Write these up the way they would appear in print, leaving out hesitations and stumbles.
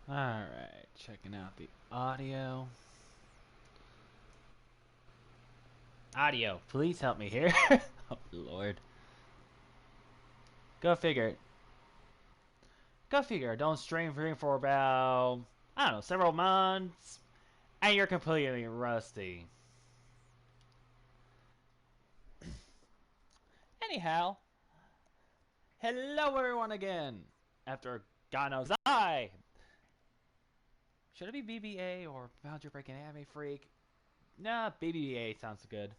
Alright, checking out the audio. Audio, please help me here. Oh, Lord. Go figure. Go figure. Don't stream for about, I don't know, several months, and you're completely rusty. Anyhow, hello everyone again. After God knows should it be BBA or Boundary Breaking Anime Freak? Nah, BBA sounds good.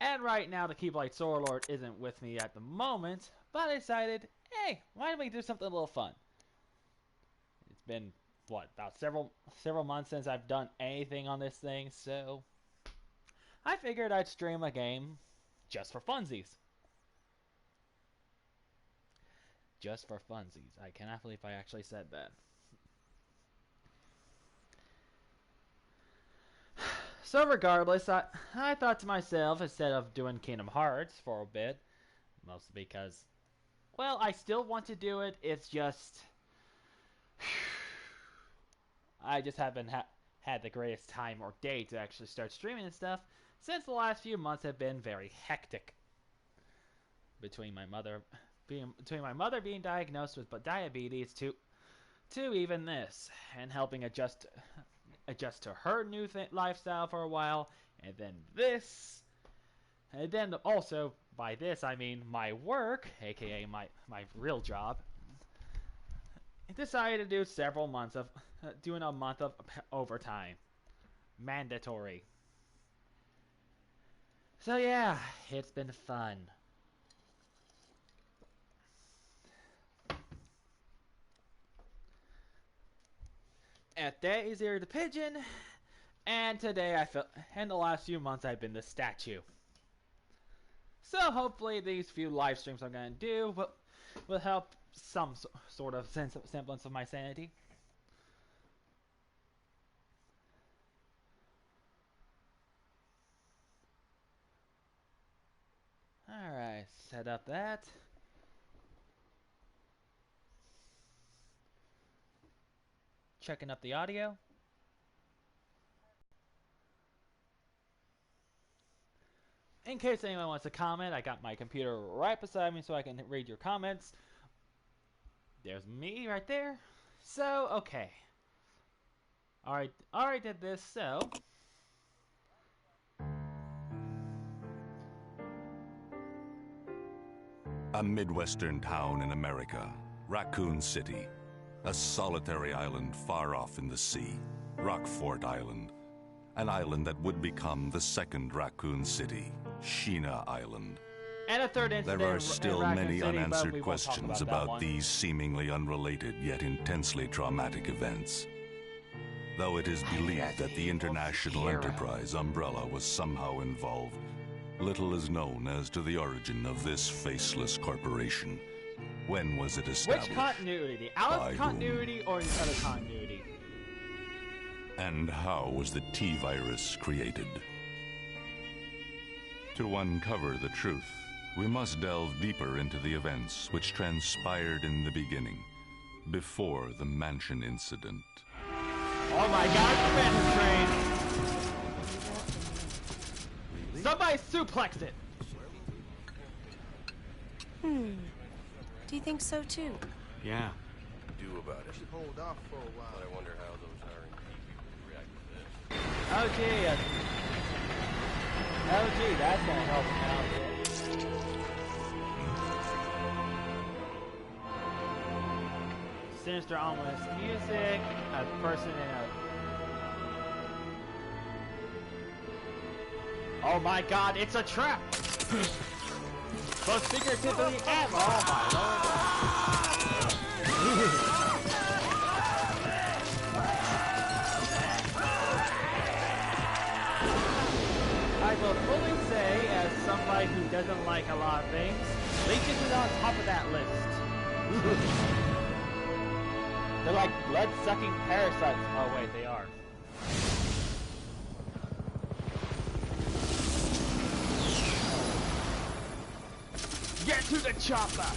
And right now, the Keyblade Soul Lord isn't with me at the moment, but I decided, hey, why don't we do something a little fun? It's been what, about several months since I've done anything on this thing, so I figured I'd stream a game just for funsies. Just for funsies. I cannot believe I actually said that. So regardless, I thought to myself, instead of doing Kingdom Hearts for a bit, mostly because, well, I still want to do it, it's just I just haven't had the greatest time or day to actually start streaming and stuff, since the last few months have been very hectic. Between my mother being diagnosed with diabetes to even this, and helping adjust to her new lifestyle for a while, and then this, and then also by this I mean my work, aka my real job. I decided to do several months of doing a month of overtime, mandatory. So yeah, it's been fun. At that is here the pigeon, and today and the last few months I've been the statue. So hopefully these few live streams I'm gonna do will help some sort of semblance of my sanity. Alright, set up that. Checking up the audio. In case anyone wants to comment, I got my computer right beside me so I can read your comments. There's me right there. So, okay. Alright, did this, so. A Midwestern town in America, Raccoon City. A solitary island far off in the sea, Rockfort Island. An island that would become the second Raccoon City, Sheena Island. And a third incident. There are still many unanswered questions about these seemingly unrelated yet intensely traumatic events. Though it is believed that the international enterprise umbrella was somehow involved, little is known as to the origin of this faceless corporation. When was it established? Which continuity? The Alice continuity or the other continuity? And how was the T-virus created? To uncover the truth, we must delve deeper into the events which transpired in the beginning, before the mansion incident. Oh my god, the man's train! Somebody suplex it! Do you think so too? Yeah. Do about it. Should hold off for a while. But I wonder how those R&D people would react to this. Oh gee, that's gonna help him out. Sinister ominous music, a person in a... Oh my god, it's a trap! Both figuratively and... Oh my lord! I will fully say, as somebody who doesn't like a lot of things, leeches is on top of that list. They're like blood-sucking parasites. Oh wait, they are. Get to the chopper!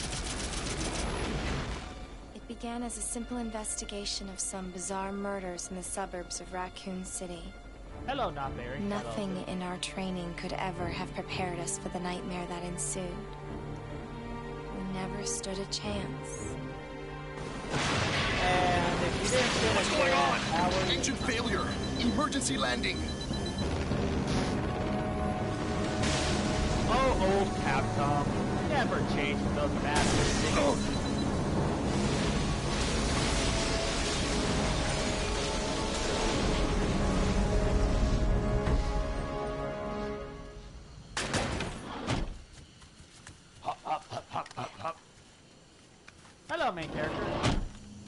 began as a simple investigation of some bizarre murders in the suburbs of Raccoon City. Hello, not Barry. Nothing Hello. in our training could ever have prepared us for the nightmare that ensued. We never stood a chance. And if you didn't stand What's a going chance, on? Engine failure. Emergency landing. Oh, old Capcom. Never change from those masters. Oh. Hello, main character.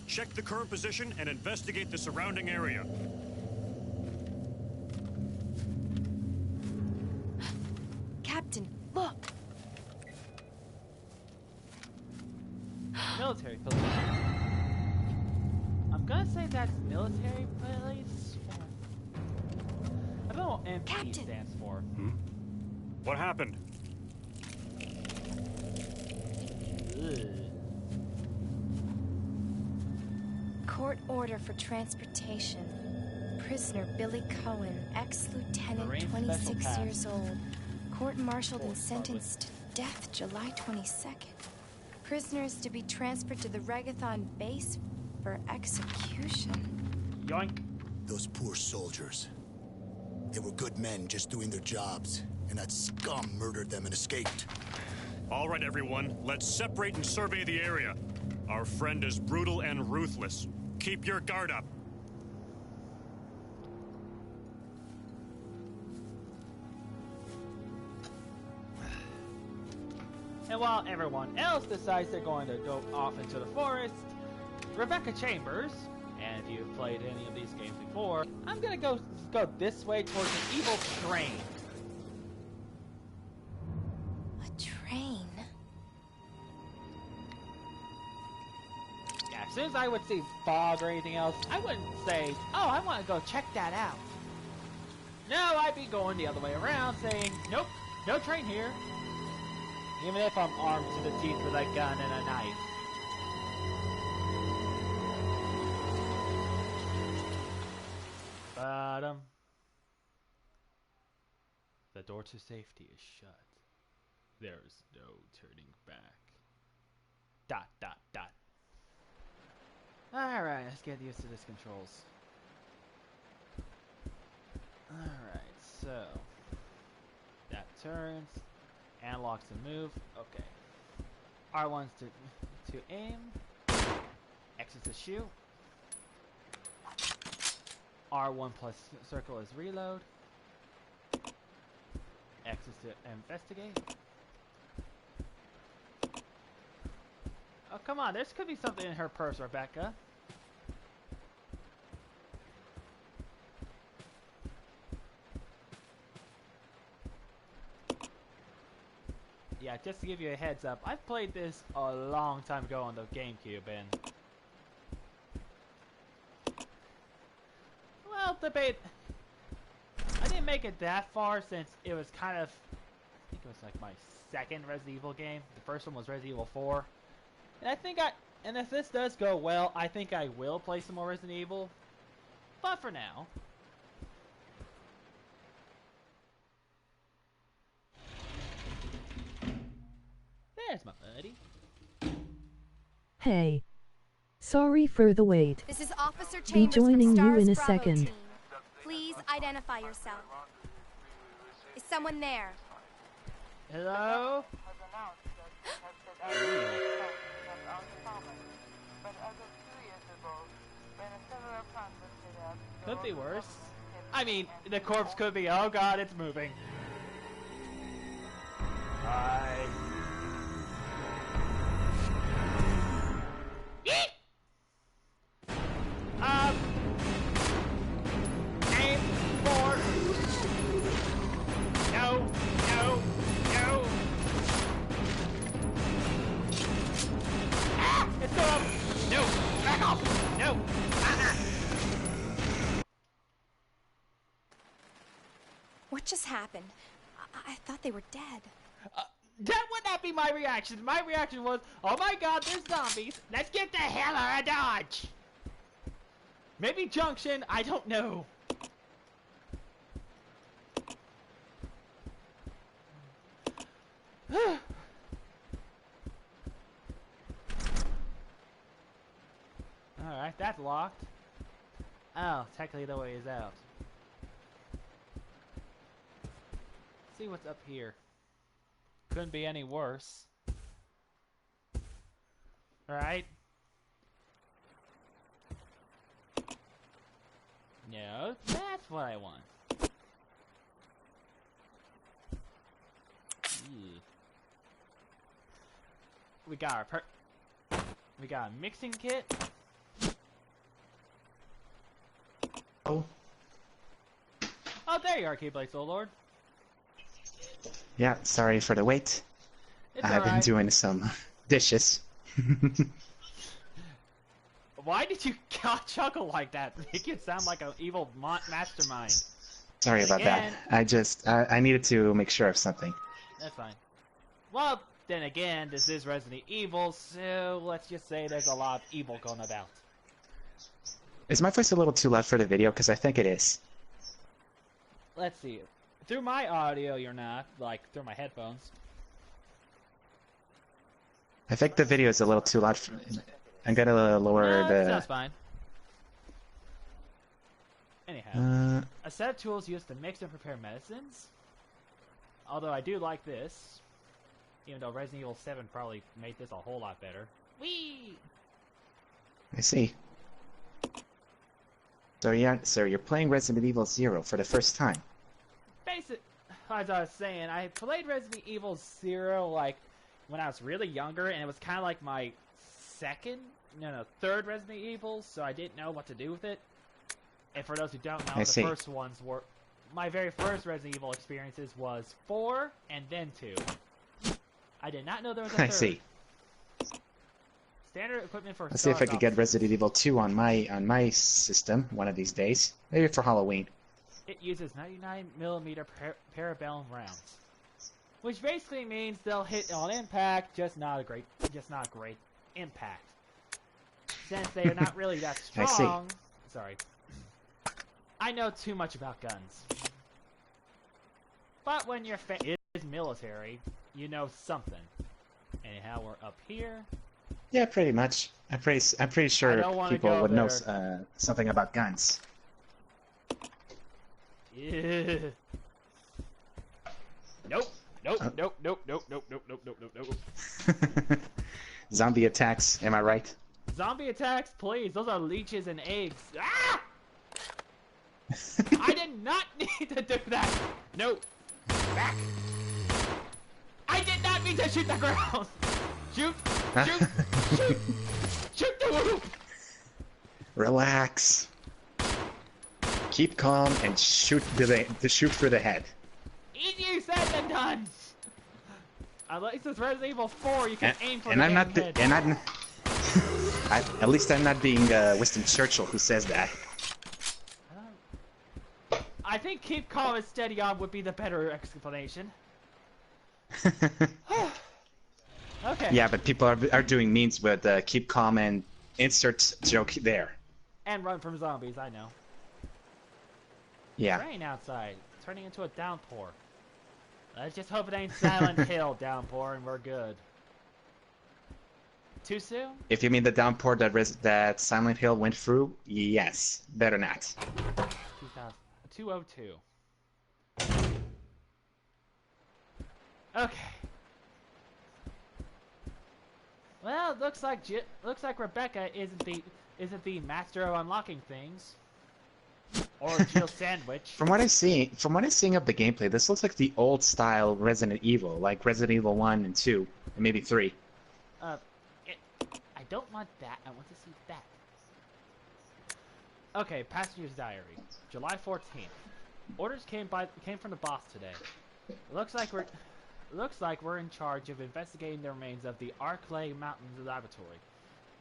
Check the current position and investigate the surrounding area. Captain, look! Military police. I'm gonna say that's military police. I don't know what MP Captain. stands for. What happened? Ugh. Court order for transportation. Prisoner Billy Cohen, ex-lieutenant, Marine 26 Special Task. years old. Court-martialed and Force, sentenced to death July 22nd. Prisoner is to be transferred to the Regathon base for execution. Yoink. Those poor soldiers. They were good men just doing their jobs, and that scum murdered them and escaped. All right, everyone, let's separate and survey the area. Our friend is brutal and ruthless. Keep your guard up. And while everyone else decides they're going to go off into the forest, Rebecca Chambers, and if you've played any of these games before, I'm gonna go this way towards an evil train. A train? Yeah, as soon as I would see fog or anything else, I wouldn't say, oh, I want to go check that out. No, I'd be going the other way around saying, nope, no train here. Even if I'm armed to the teeth with a gun and a knife. Bottom. The door to safety is shut. There's no turning back. Dot, dot, dot. Alright, let's get used to these controls. Alright, so. That turns. Analogs to move. Okay. R1's to aim. X is to shoot. R1 plus circle is reload. X is to investigate. Oh, come on. There could be something in her purse, Rebecca. Yeah, just to give you a heads up, I've played this a long time ago on the GameCube, and well, debate. I didn't make it that far since it was kind of, I think it was like my second Resident Evil game. The first one was Resident Evil 4, and I think and if this does go well, I think I will play some more Resident Evil. But for now. There's my buddy. Hey. Sorry for the wait. This is Officer Chambers Be joining from you Stars in a Bravo second. team. Please identify yourself. Is someone there? Hello? Could be worse. I mean, the corpse could be, oh god, it's moving. Hi. Yeet! Aim for... No, no, no. Ah! It's still up! No! Back off! No! What just happened? I thought they were dead. That would not be my reaction. My reaction was, oh my god, there's zombies. Let's get the hell out of Dodge. Maybe Junction, I don't know. Alright, that's locked. Oh, technically the way is out. Let's see what's up here. Couldn't be any worse. Alright. No, that's what I want. Ew. We got our we got a mixing kit. Oh. Oh, there you are, Keyblade Soul Lord. Yeah, sorry for the wait. It's I've been alright. doing some dishes. Why did you chuckle like that? Make it sound like an evil mastermind. Sorry about that. I needed to make sure of something. That's fine. Well, then again, this is Resident Evil, so let's just say there's a lot of evil going about. Is my voice a little too loud for the video? Because I think it is. Let's see. Through my audio, you're not. Like, through my headphones. I think the video is a little too loud. I'm gonna lower the... That's fine. Anyhow, a set of tools used to mix and prepare medicines. Although I do like this. Even though Resident Evil 7 probably made this a whole lot better. Whee! I see. So yeah, so you're playing Resident Evil 0 for the first time. As I was saying, I played Resident Evil 0 like when I was really younger, and it was kind of like my third Resident Evil, so I didn't know what to do with it. And for those who don't know, the first ones were... My very first Resident Evil experiences was 4 and then 2. I did not know there was a third. I see. Standard equipment for... Let's see if I could get Resident Evil 2 on my system one of these days. Maybe for Halloween. It uses 99mm parabellum rounds, which basically means they'll hit on impact, just not a great impact. Since they are not really that strong. I see. Sorry, I know too much about guns. But when your is military, you know something. Anyhow, we're up here. Yeah, pretty much. I'm pretty sure people would know something about guns. Yeah. Nope. Zombie attacks, am I right? Zombie attacks, please. Those are leeches and eggs. Ah! I did not need to do that. No. Back. I did not mean to shoot the ground. Shoot. Shoot the whoop. Relax. Keep calm and shoot for the head. Easier said than done. At least with Resident Evil 4, you can aim for and the I'm not head. And I'm at least I'm not being Winston Churchill who says that. I think keep calm and steady on would be the better explanation. Okay. Yeah, but people are doing memes with keep calm and insert joke there. And run from zombies, I know. Yeah. Rain outside, turning into a downpour. Let's just hope it ain't Silent Hill downpour and we're good. Too soon? If you mean the downpour that Silent Hill went through, yes. Better not. 202. Okay. Well, looks like Rebecca isn't the master of unlocking things. Or Jill Sandwich. From what I'm seeing of the gameplay, this looks like the old style Resident Evil, like Resident Evil 1 and 2, and maybe 3. I don't want that. I want to see that. Okay, Passenger's Diary, July 14th. Orders came from the boss today. Looks like we're in charge of investigating the remains of the Arclay Mountains Laboratory.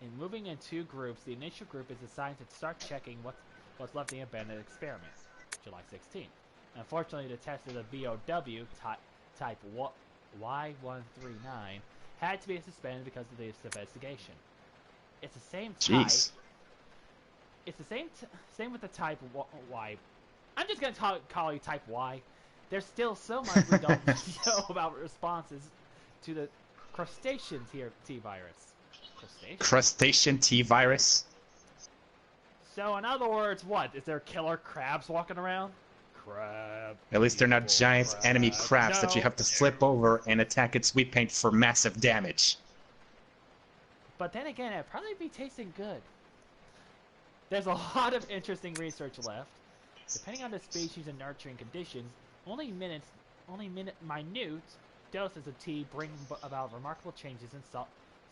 In moving in 2 groups, the initial group is assigned to start checking what's left in the abandoned experiments. July 16th. Unfortunately, the test is a VOW type Y139 had to be suspended because of this investigation. It's the same type. Jeez. It's the same with the type Y. I'm just gonna call you type Y. There's still so much we don't know about responses to the crustacean T-virus. Crustacean T-virus? So in other words, what? Is there killer crabs walking around? Crab. At least they're not giant enemy crabs that you have to flip over and attack its sweet paint for massive damage. But then again, it'd probably be tasting good. There's a lot of interesting research left. Depending on the species and nurturing conditions, only minute doses of tea bring about remarkable changes in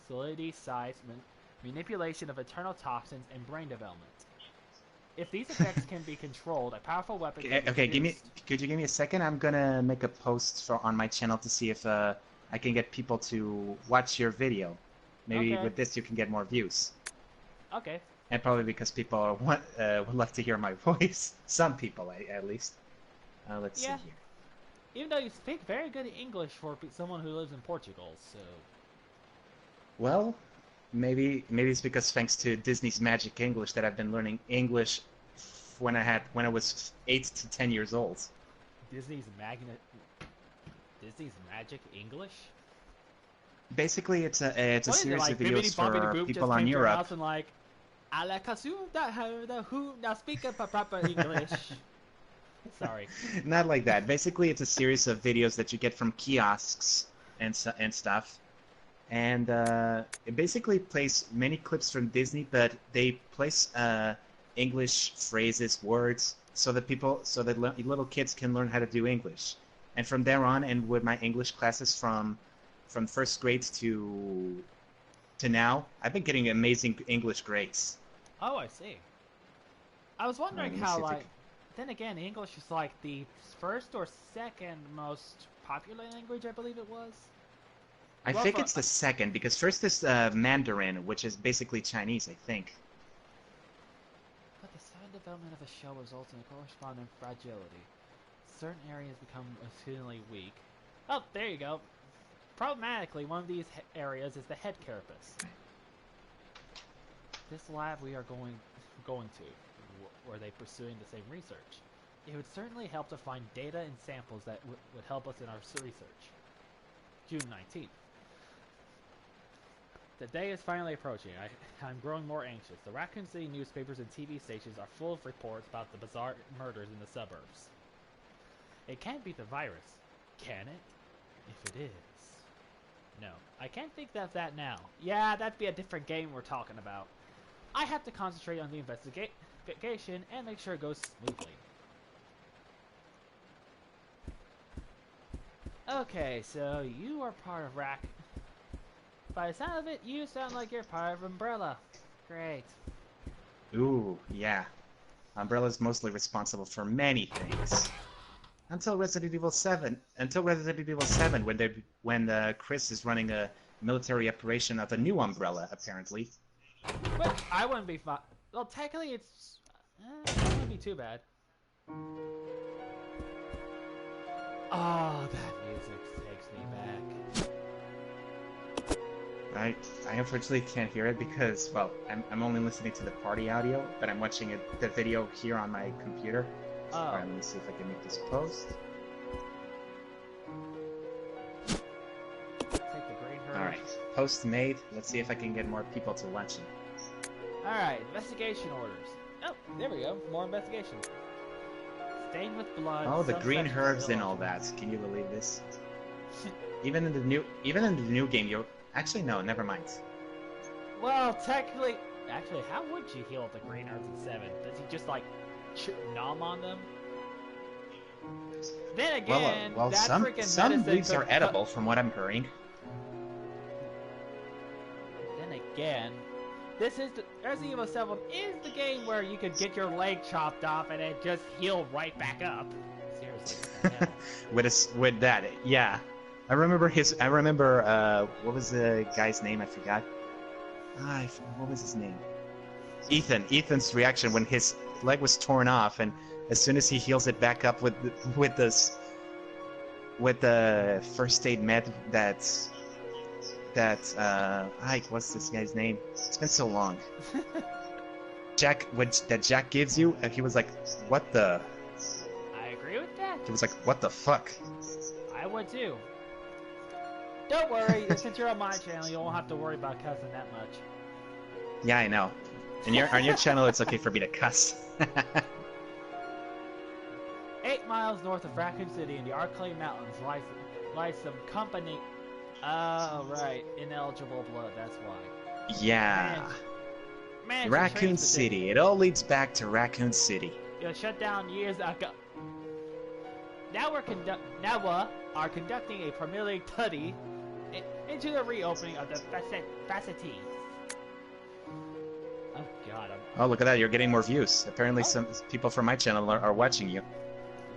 salinity, size, manipulation of internal toxins, and brain development. If these effects can be controlled, a powerful weapon can be okay, could you give me a second? I'm gonna make a post on my channel to see if I can get people to watch your video. Maybe with this you can get more views. Okay. And probably because people would love to hear my voice. Some people, at least. Let's see here. Even though you speak very good English for someone who lives in Portugal, so... Well, maybe it's because thanks to Disney's Magic English that I've been learning English when I was 8 to 10 years old. Disney's Magic English? Basically, it's a series of videos for people on Europe. And like, now speak proper English. Sorry. Not like that. Basically, it's a series of videos that you get from kiosks and stuff. And it basically plays many clips from Disney, but they place English phrases, words, so that little kids can learn how to do English. And from there on, and with my English classes from first grade to now, I've been getting amazing English grades. Oh, I see. I was wondering how, like, then again, English is like the first or second most popular language, I believe it was. I think it's the second, because first is Mandarin, which is basically Chinese, I think. But the sudden development of a shell results in a corresponding fragility. Certain areas become exceedingly weak. Oh, there you go. Problematically, one of these areas is the head carapace. This lab we are going to, were they pursuing the same research? It would certainly help to find data and samples that would help us in our research. June 19th. The day is finally approaching. I'm growing more anxious. The Raccoon City newspapers and TV stations are full of reports about the bizarre murders in the suburbs. It can't be the virus, can it? If it is... No, I can't think of that now. Yeah, that'd be a different game we're talking about. I have to concentrate on the investigation and make sure it goes smoothly. Okay, so you are part of By the sound of it, you sound like you're part of Umbrella. Great. Ooh, yeah. Umbrella's mostly responsible for many things. Until Resident Evil 7. When Chris is running a military operation of a new Umbrella, apparently. But I wouldn't be fine. Well, technically, it wouldn't be too bad. Oh, that music takes me back. I unfortunately can't hear it because, well, I'm only listening to the party audio, but I'm watching the video here on my computer. Oh. Alright, let me see if I can make this post. Alright, post made. Let's see if I can get more people to watch it. Alright, investigation orders. Oh, there we go. More investigation. Stained with blood. Oh, the green herbs and all that. Can you believe this? Even in the new game, you actually no, never mind. Well, technically, how would you heal the green herbs in 7? Does he just like nom on them? Then again, well, that some leaves are edible, from what I'm hearing. Then again, Resident Evil 7 is the game where you could get your leg chopped off and it just heal right back up. Seriously. with that, yeah. I remember what was the guy's name? I forgot. What was his name? Ethan. Ethan's reaction when his leg was torn off, and as soon as he heals it back up with this, with the first aid med what's this guy's name? It's been so long. Jack gives you, and he was like, what the? I agree with that. He was like, what the fuck? I would too. Don't worry, since you're on my channel, you won't have to worry about cussing that much. Yeah, I know. And on your channel, it's okay for me to cuss. 8 miles north of Raccoon City in the Arclay Mountains lies some company. Oh, right. Ineligible blood, that's why. Yeah. Raccoon City. It all leads back to Raccoon City. It was shut down years ago. Now we are conducting a preliminary study into the reopening of the facilities. Oh God! Oh, look at that! You're getting more views. Apparently, some people from my channel are watching you.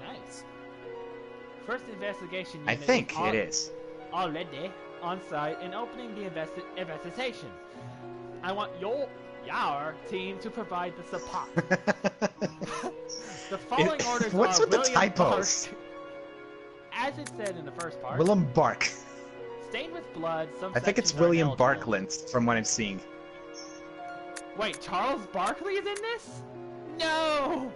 Nice. First investigation. I think it is already on site and opening the investigation. I want your team to provide the support. The following orders what's are with the William typos? Bark, as it said in the first part. William Bark. Stained with blood. I think it's William Barkland from what I'm seeing. Wait, Charles Barkley is in this? No!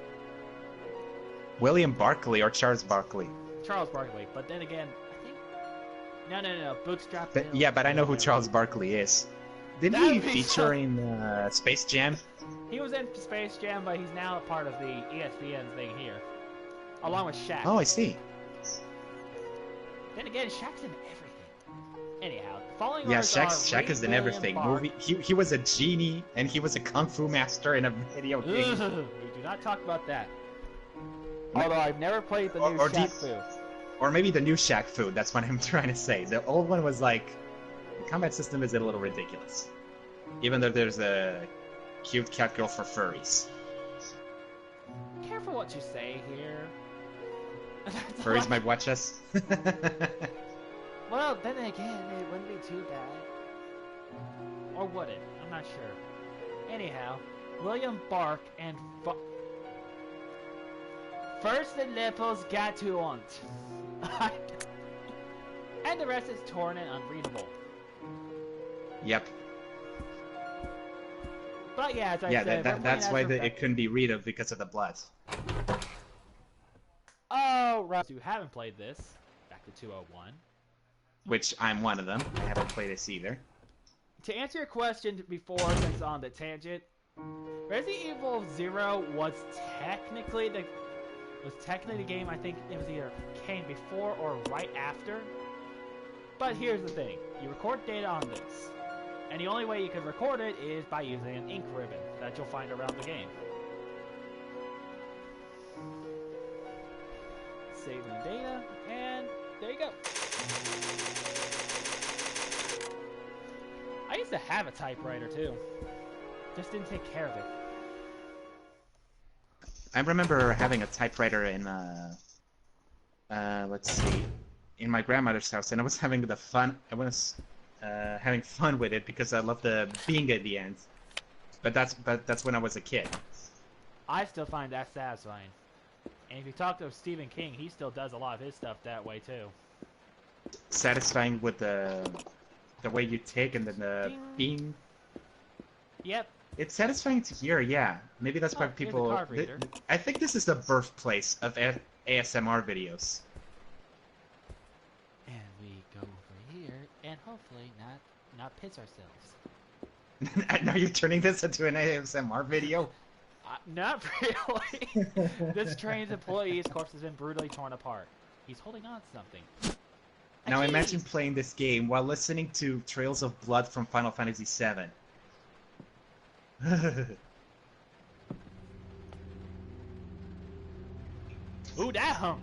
William Barkley or Charles Barkley? Charles Barkley, but then again, I think... No. Bootstrap. Yeah, but I know who Charles Barkley is. Didn't he feature in Space Jam? He was in Space Jam, but he's now a part of the ESPN thing here. Along with Shaq. Oh, I see. Then again, Shaq's in everything. Anyhow, following Shaq is in everything. He was a genie, and he was a kung fu master in a video game. We do not talk about that. Although I've never played the new Shaq Fu. Or maybe the new Shaq Fu, that's what I'm trying to say. The old one was like... The combat system is a little ridiculous. Even though there's a cute cat girl for furries. Careful what you say here. Furries might watch us. Well, then again, it wouldn't be too bad. Or would it? I'm not sure. Anyhow, William Bark and... First the nipples got to want. And the rest is torn and unreadable. Yep. But yeah, as I said... that's why it couldn't be read of because of the blood. Oh, right. You haven't played this. Back to 201. Which I'm one of them. I haven't played this either. To answer your question before, since on the tangent, Resident Evil 0 was technically the game. I think it was either came before or right after. But here's the thing: you record data on this, and the only way you can record it is by using an ink ribbon that you'll find around the game. Saving the data, and there you go. I used to have a typewriter too. Just didn't take care of it. I remember having a typewriter in let's see, in my grandmother's house, and I was having fun with it because I loved the being at the end. But that's when I was a kid. I still find that satisfying. And if you talk to Stephen King, he still does a lot of his stuff that way too. Satisfying with the way you tick and then the bing. Yep. It's satisfying to hear, yeah. Maybe that's why people... I think this is the birthplace of ASMR videos. And we go over here, and hopefully not piss ourselves. Now you're turning this into an ASMR video? Not really. This train's employee's corpse has been brutally torn apart. He's holding on to something. Now imagine playing this game while listening to Trails of Blood from Final Fantasy VII. Ooh, that hunk!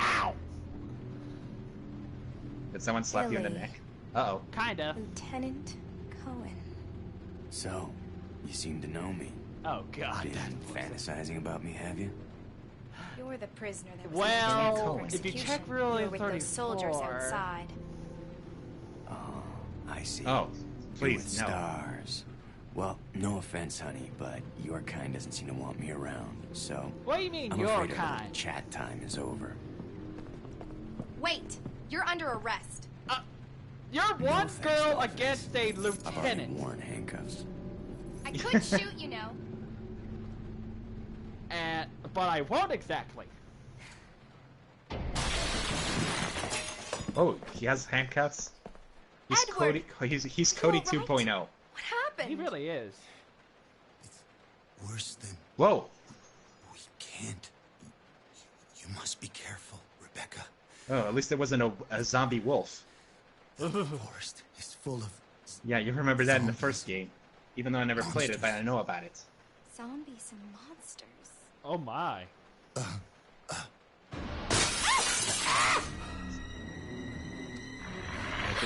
Ow! Did someone slap you in the neck? Uh-oh. Kinda. Lieutenant Cohen. So, you seem to know me. Oh, God. Been fantasizing about me, have you? You're the prisoner that was well, if you check really with those soldiers outside. Oh, I see. Oh, please, no. Stars. Well, no offense, honey, but your kind doesn't seem to want me around, so... What do you mean, I'm your afraid kind? Our chat time is over. Wait, you're under arrest. You're one girl against a I've already lieutenant. worn handcuffs. I could shoot, you know. But I won't exactly. Oh, he has handcuffs. He's Edward! Cody. He's Cody You all 2.0. What happened? He really is. It's worse than... Whoa. We can't. You must be careful, Rebecca. Oh, at least there wasn't a zombie wolf. The forest is full of... Yeah, you remember that in the first game. Even though I never played it, but I know about it. Zombies and monsters. Oh my.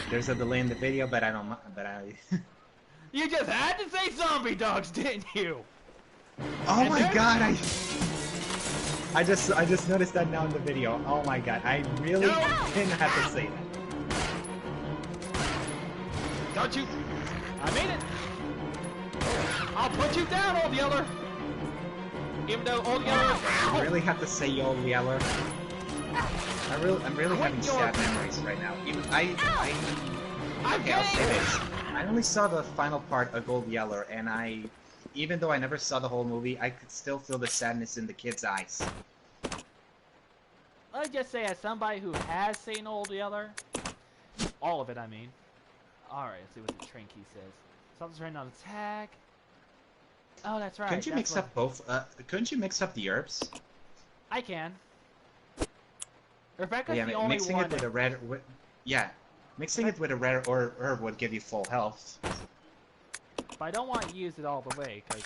There's a delay in the video, but I don't. But I. You just had to say zombie dogs, didn't you? Oh my god! I just noticed that now in the video. Oh my god! I really didn't have to say that. Don't you? I made it. I'll put you down, Old Yeller. Even though Old Yeller is... I really have to say, Old Yeller. I'm really having sad memories right now. Okay, I'll say this. I only saw the final part of Old Yeller, and even though I never saw the whole movie, I could still feel the sadness in the kid's eyes. Let me just say, as somebody who has seen Old Yeller, all of it, I mean. Alright, let's see what the train key says. Something's written on attack. Oh, that's right. Couldn't you mix up both? Couldn't you mix up the herbs? I can. Rebecca's yeah, the only mixing one. It with a red. Yeah, mixing it with a red or herb would give you full health. But I don't want to use it all the way, because...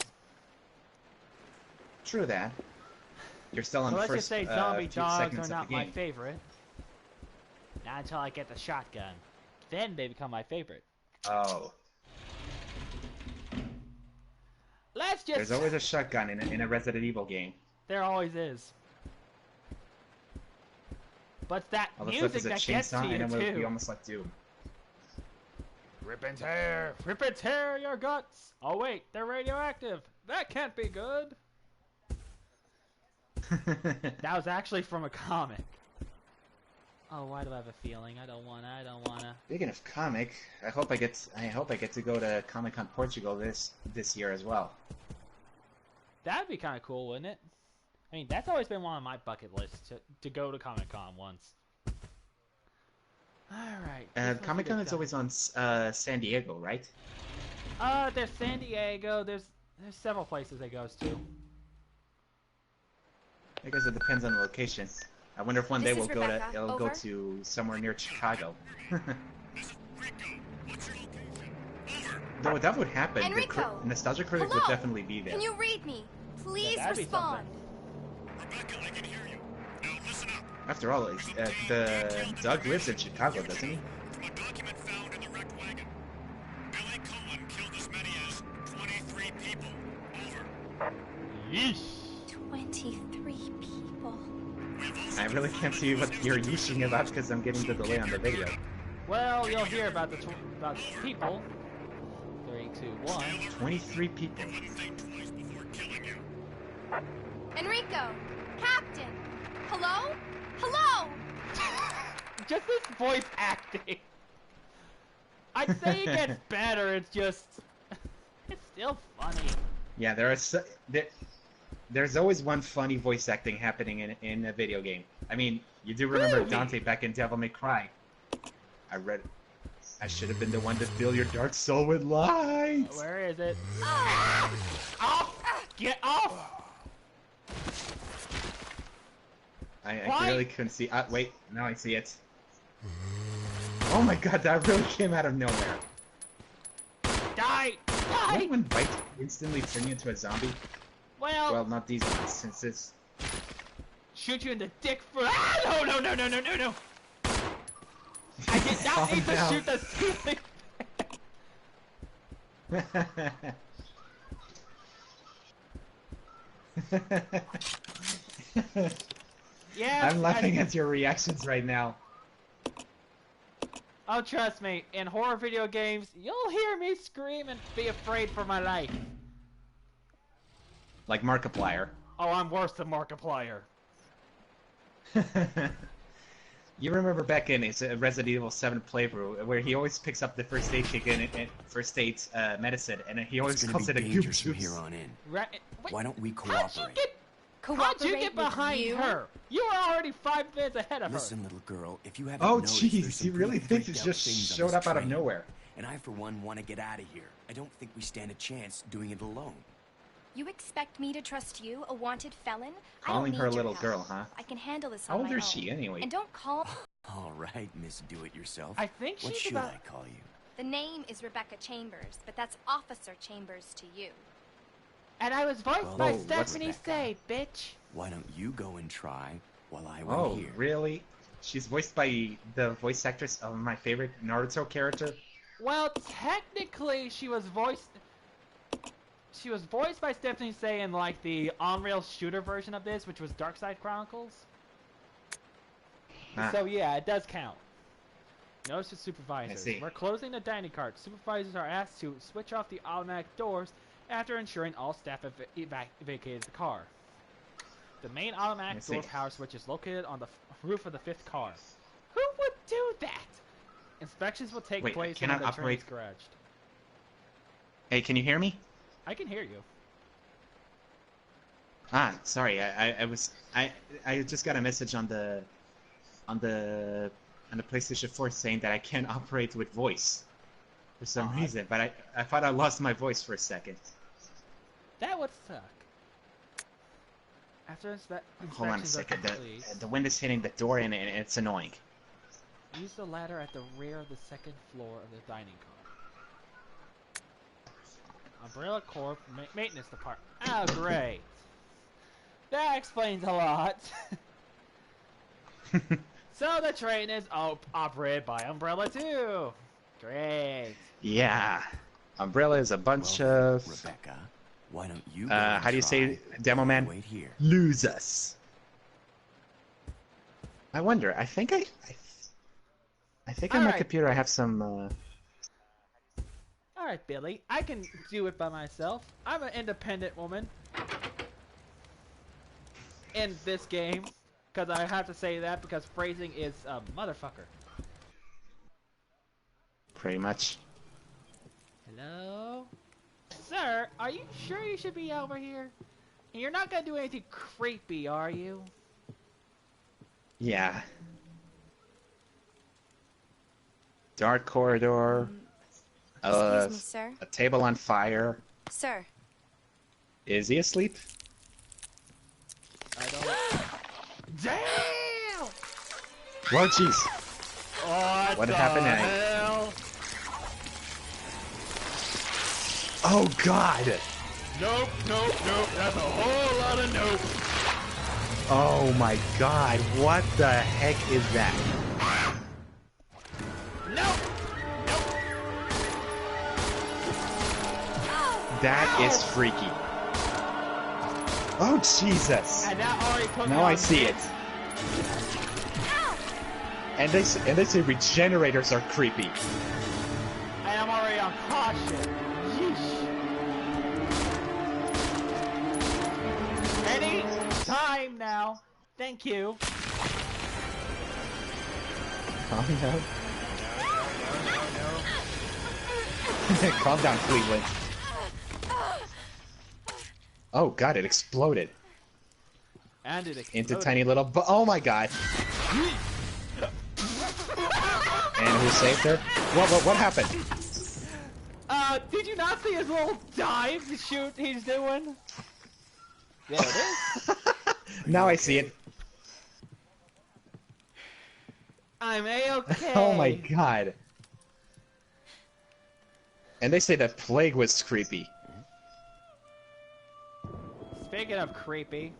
True that. You're still on the let's first just say zombie few dogs segments are of not the my game. favorite. Not until I get the shotgun. Then they become my favorite. Oh. Let's just... There's always a shotgun in a Resident Evil game. There always is. But that All the music stuff is a that gets to chainsaw, you, and then we'll be too. almost like Doom. Rip and tear! Rip and tear your guts! Oh wait, they're radioactive! That can't be good! That was actually from a comic. Oh, why do I have a feeling? I don't wanna. Speaking of comic, I hope I get to go to Comic-Con Portugal this year as well. That'd be kind of cool, wouldn't it? I mean, that's always been one of my bucket lists, to go to Comic-Con once. Alright. Comic-Con is always on San Diego, right? There's San Diego, there's several places it goes to. I guess it depends on the location. I wonder if one day This is we'll Rebecca. it'll go Over. to somewhere near Chicago. Though that would happen, Enrico! the Nostalgia Critic Hello? would definitely be there. Can you read me? Please that'd be respond. Rebecca, I can hear you. Now listen up. After all, the Doug lives in Chicago, doesn't he? From a document found in the wrecked wagon, Billy Cohen killed as many as 23 people. Over. Yeesh. 23 people. I really can't see what you're yeeshing about because I'm getting the delay on the video. Well, you'll hear about the people. 3, 2, 1. 23 people. Wouldn't think twice before killing you. Enrico! Captain! Hello? Hello! Just this voice acting. I'd say it gets better, it's just... it's still funny. Yeah, there's always one funny voice acting happening in a video game. I mean, you do remember Really? Dante back in Devil May Cry. I should have been the one to fill your dark soul with light. Where is it? Off! Get off! I really couldn't see. Wait, now I see it. Oh my god, that really came out of nowhere. Die! Die! Wouldn't one bite instantly turn you into a zombie? Well, not these instances. Shoot you in the dick for— Ah! No! I did not need to shoot the ceiling. Yeah. I'm laughing at your reactions right now. Oh, trust me, in horror video games, you'll hear me scream and be afraid for my life. Like Markiplier. Oh, I'm worse than Markiplier. You remember back in his Resident Evil 7 playthrough where he always picks up the first aid kit and first aid medicine, and he always calls it a goop juice. From here on in. Right. Why don't we cooperate? How'd you get behind her? You were already 5 minutes ahead of her. Listen, little girl, if you haven't noticed, jeez, you really think it just showed up out of nowhere? And I, for one, want to get out of here. I don't think we stand a chance doing it alone. You expect me to trust you, a wanted felon? Calling her a little girl, huh? I can handle this on my own. How old is she, anyway? And don't call... All right, Miss Do-It-Yourself. I think she's What should I call you? The name is Rebecca Chambers, but that's Officer Chambers to you. And I was voiced by Stephanie Say, bitch. Why don't you go and try while I wait here? Oh, really? She's voiced by the voice actress of my favorite Naruto character? Well, technically, she was voiced by Stephanie Say in, like, the on-rail shooter version of this, which was Darkside Chronicles. So, yeah, it does count. Notice the supervisors. We're closing the dining cart. Supervisors are asked to switch off the automatic doors after ensuring all staff have vacated the car. The main automatic door power switch is located on the roof of the 5th car. Who would do that? Inspections will take place when the train is garaged. Hey, can you hear me? I can hear you. Ah, sorry. I just got a message on the PlayStation 4 saying that I can't operate with voice for some reason, but I thought I lost my voice for a second. That would suck. After Hold on a second. The wind is hitting the door and it's annoying. Use the ladder at the rear of the 2nd floor of the dining car. Umbrella Corp maintenance department. Oh, great. That explains a lot. So the train is operated by Umbrella too. Great. Yeah. Umbrella is a bunch of... Rebecca, why don't you how do you say, Demo Man? Wait here. Lose us. I wonder, I think on my computer I have some... Alright, Billy. I can do it by myself. I'm an independent woman. In this game. Because I have to say that because phrasing is a motherfucker. Pretty much. Hello? Sir, are you sure you should be over here? And you're not gonna do anything creepy, are you? Yeah. Dark corridor. Excuse me, sir. A table on fire. Sir. Is he asleep? I don't... Damn! Whoa, jeez. What happened now? Hell? Oh, God! Nope. That's a whole lot of nope. Oh, my God. What the heck is that? Nope. That is freaky. Oh, Jesus! And that already put me now on I see it. And they say regenerators are creepy. And I'm already on caution. Yeesh. Any time now. Thank you. Calm down. No. Calm down, Cleveland. Oh God! It exploded. And it exploded. Into tiny little. Oh my God! And who saved her? What happened? Did you not see his little dive to shoot he's doing? There it is. Now I see it. I'm A-okay. Oh my God! And they say that Plague was creepy. Speaking of creepy.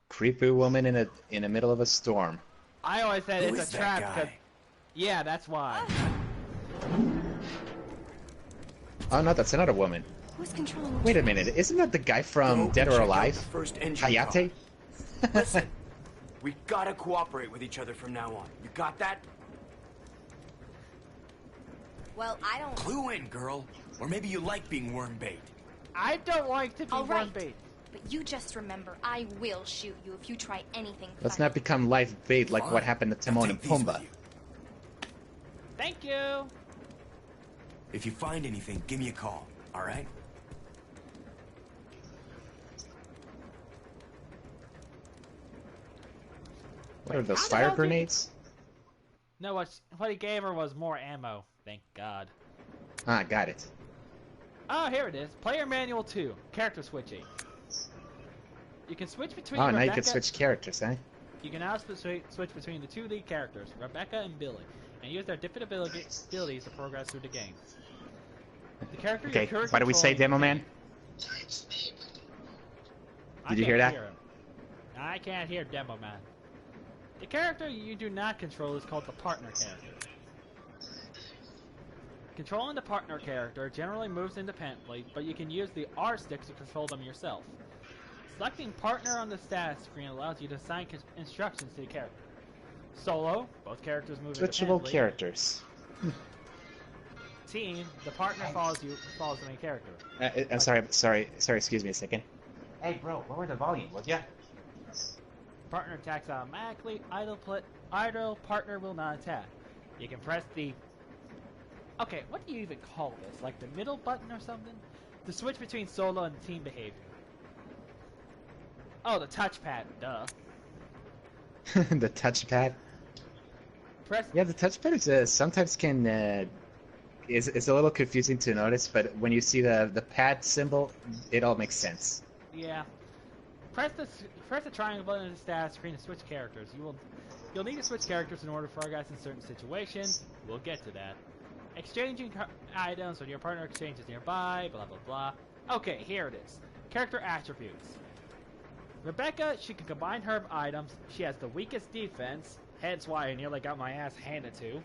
Creepy woman in the middle of a storm. I always said it's a trap because... Yeah, that's why. Oh no, that's another woman. Who's controlling? Wait a minute, isn't that the guy from Dead or Alive? Hayate? Listen, we gotta cooperate with each other from now on. You got that? Well, I don't... Clue in, girl. Or maybe you like being worm bait. I don't like to be worm bait. But you just remember, I will shoot you if you try anything Let's funny. not become live bait like what happened to Timon and Pumbaa. Thank you. If you find anything, give me a call, alright? What are those, fire grenades? No, what he gave her was more ammo. Thank God. Ah, got it. Oh, here it is. Player Manual 2. Character switching. You can switch between Rebecca... now you can switch characters, eh? You can now switch between the two lead characters, Rebecca and Billy, and use their different abilities to progress through the game. The character okay, why do we say Demo Man? Did you hear that? I can't hear Demo Man. The character you do not control is called the partner character. Controlling the partner character generally moves independently, but you can use the R stick to control them yourself. Selecting partner on the status screen allows you to assign instructions to the character. Solo, both characters move switchable characters. Team, the partner follows the main character. I'm sorry, excuse me a second. Hey bro, lower the volume, would ya? Partner attacks automatically, idle partner will not attack. You can press the... Okay, what do you even call this? Like the middle button or something? To switch between solo and team behavior. Oh, the touchpad, duh. The touchpad? Yeah, the touchpad is, sometimes can... It's a little confusing to notice, but when you see the pad symbol, it all makes sense. Yeah. Press the triangle button on the status screen to switch characters. You'll need to switch characters in order to progress in certain situations. We'll get to that. Exchanging items when your partner exchanges nearby, blah blah blah. Okay, here it is. Character attributes. Rebecca, she can combine herb items. She has the weakest defense, hence why I nearly got my ass handed to.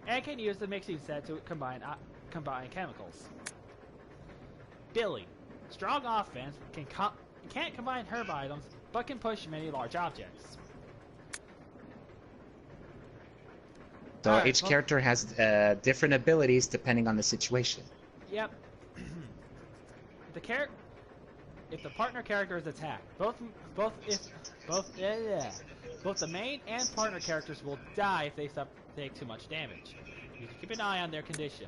And can use the mixing set to combine chemicals. Billy, strong offense, can't combine herb items, but can push many large objects. So each character has different abilities depending on the situation. Yep. If the partner character is attacked, both the main and partner characters will die if they take too much damage. You can keep an eye on their condition.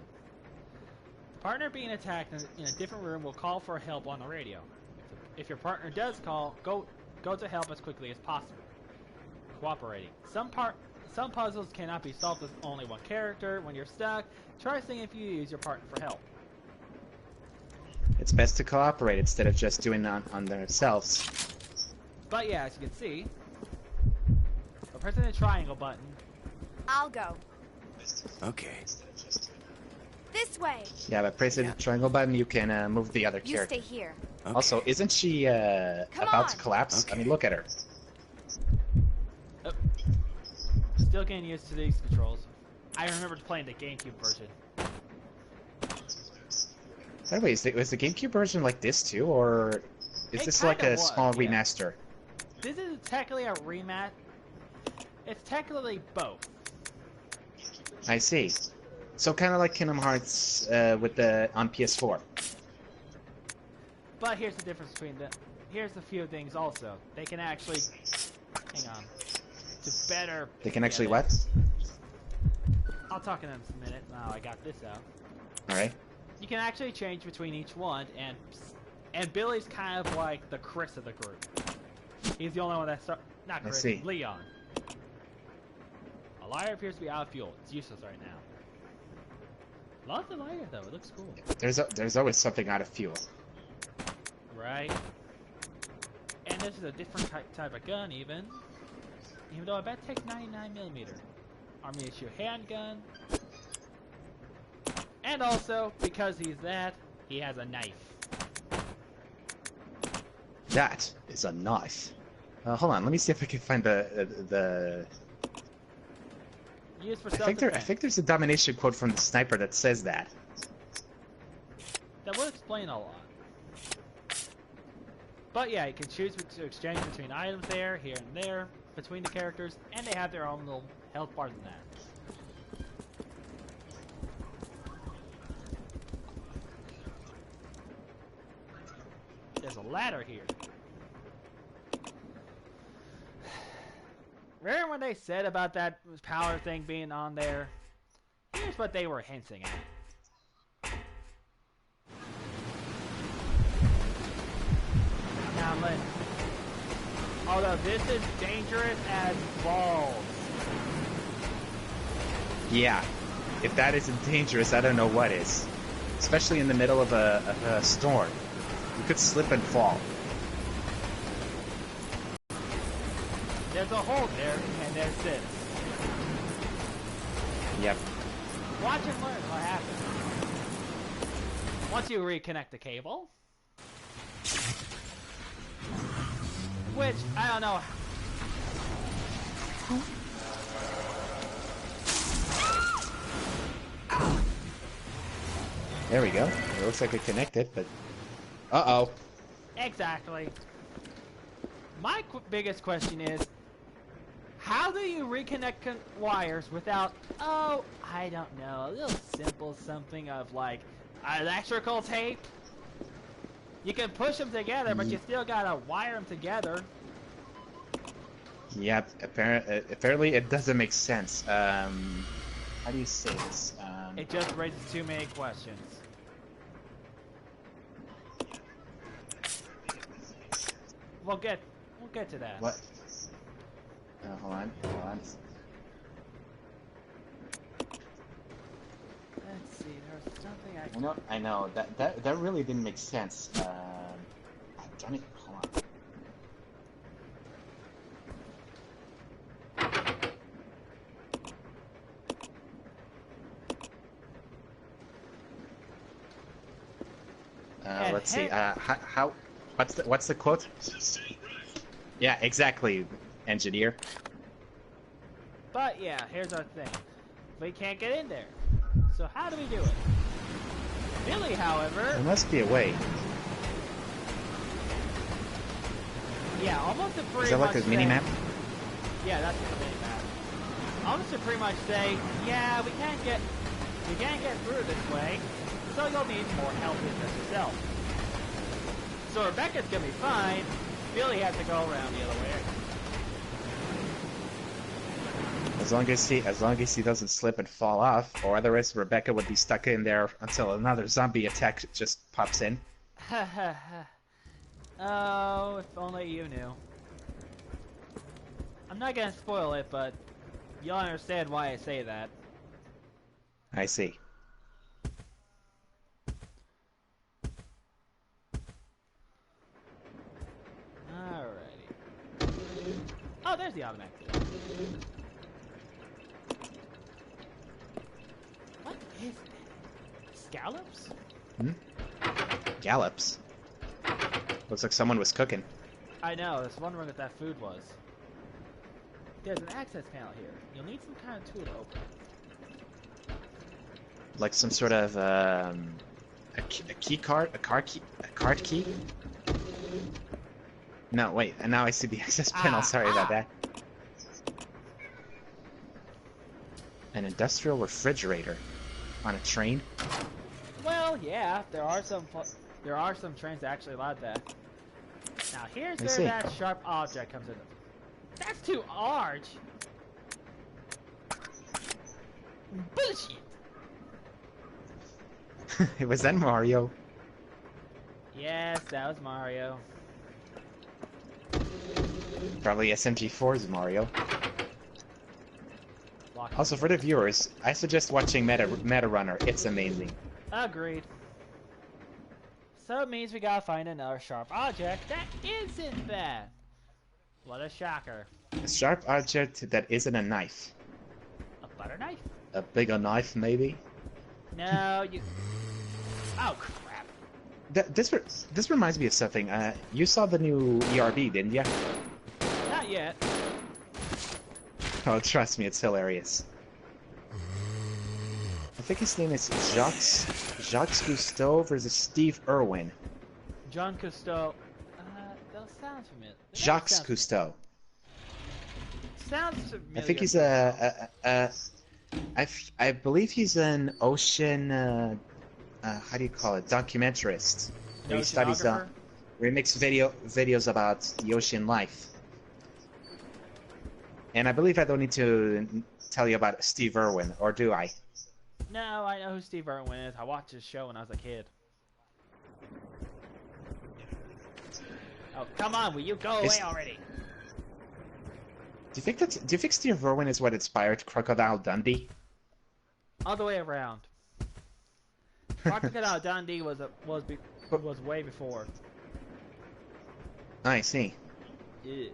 The partner being attacked in a different room will call for help on the radio. If your partner does call, go to help as quickly as possible. Cooperating. Some puzzles cannot be solved with only one character. When you're stuck, try seeing if you use your partner for help. It's best to cooperate instead of just doing it on themselves. But yeah, as you can see, by pressing the triangle button... I'll go. Okay. This way! Yeah, by pressing the triangle button, you can move the other character. You stay here. Okay. Also, isn't she about to collapse? Okay. I mean, look at her. Oh. Still getting used to these controls. I remember playing the GameCube version. By the way, is the GameCube version like this too, or is this like a small remaster? This is technically a rematch. It's technically both. I see. So kind of like Kingdom Hearts with the on PS4. But here's the difference between the. Here's a few things also. They can actually. Hang on. To better. They can actually what? I'll talk in a minute. Now I got this out. All right. You can actually change between each one, and Billy's kind of like the Chris of the group. He's the only one that's not Chris. I see. Leon. A lighter appears to be out of fuel. It's useless right now. Love the lighter though. It looks cool. There's always something out of fuel. Right. And this is a different type of gun, even though I bet it takes 99mm. Army issue handgun. And also, because he's that, he has a knife. That is a knife. Hold on, let me see if I can find the. Used for I think there's a domination quote from the sniper that says that. That would explain a lot. But yeah, you can choose to exchange between items there, here and there, between the characters, and they have their own little health bars in that. ladder here. Remember when they said about that power thing being on there? Here's what they were hinting at. Now, although this is dangerous as balls. Yeah, if that isn't dangerous, I don't know what is. Especially in the middle of a storm. You could slip and fall. There's a hole there, and there's this. Yep. Watch and learn what happens. Once you reconnect the cable. Which, I don't know. There we go. It looks like it connected, but... Uh-oh. Exactly. My biggest question is, how do you reconnect wires without, oh, I don't know, a little simple something of like electrical tape? You can push them together, but you still gotta wire them together. Yep, apparently it doesn't make sense. How do you say this? It just raises too many questions. We'll get to that. What? Hold on. Let's see. There's something I know that really didn't make sense. Darn it! Hold on. Let's see. How? What's the quote? Yeah, exactly, engineer. But yeah, here's our thing. We can't get in there. So how do we do it? Billy, however... There must be a way. Yeah, almost to pretty much Is that like a mini-map? Yeah, that's a mini-map. Almost to pretty much say, yeah, we can't get through this way, so you'll need more help with this yourself. So Rebecca's gonna be fine. Billy has to go around the other way. As long as he doesn't slip and fall off, or otherwise Rebecca would be stuck in there until another zombie attack just pops in. Oh, if only you knew. I'm not gonna spoil it, but you'll understand why I say that. I see. Alrighty. Oh, there's the automatic. What is that? Scallops? Gallops. Looks like someone was cooking. I know, I was wondering what that food was. There's an access panel here. You'll need some kind of tool to open it. Like some sort of a key card? A card key? No, wait, and now I see the access panel. Sorry about that. An industrial refrigerator on a train? Well, yeah, there are some trains that actually allow that. Now here's where that sharp object comes in. That's too large. Bullshit. Was that Mario? Yes, that was Mario. Probably SMG4's Mario. Also, for the viewers, I suggest watching Meta Runner. It's amazing. Agreed. So it means we gotta find another sharp object that isn't bad. What a shocker. A sharp object that isn't a knife. A butter knife? A bigger knife, maybe? No, you... Oh, crap. This reminds me of something. You saw the new ERB, didn't you? Not yet. Oh, trust me, it's hilarious. I think his name is Jacques Cousteau versus Steve Irwin. John Cousteau. That sounds familiar. Jacques Cousteau. Sounds familiar. I think he's I believe he's an ocean, how do you call it, documentarist. He studies where he makes videos about the ocean life. And I believe I don't need to tell you about Steve Irwin, or do I? No, I know who Steve Irwin is. I watched his show when I was a kid. Oh, come on, will you go away already? Do you think Steve Irwin is what inspired Crocodile Dundee? All the way around. Crocodile Dundee was way before. I see. Yeah.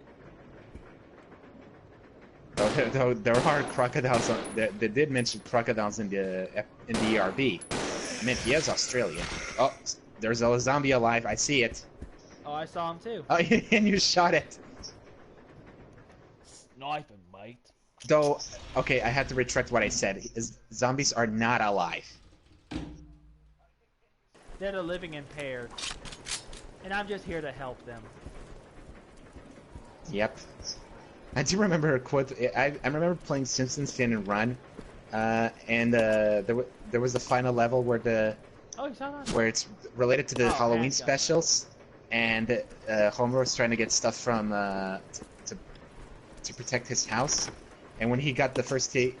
Though there are crocodiles. They did mention crocodiles in the ERB. I mean, he is Australian. Oh, there's a zombie alive. I see it. Oh, I saw him too. Oh, and you shot it. Sniping, mate. Though, okay, I had to retract what I said. Zombies are not alive. They're the living impaired. And I'm just here to help them. Yep. I do remember a quote. I remember playing Simpsons Fin and Run, and there was the final level where where it's related to the Halloween specials, and Homer was trying to get stuff from to protect his house, and when he got the first aid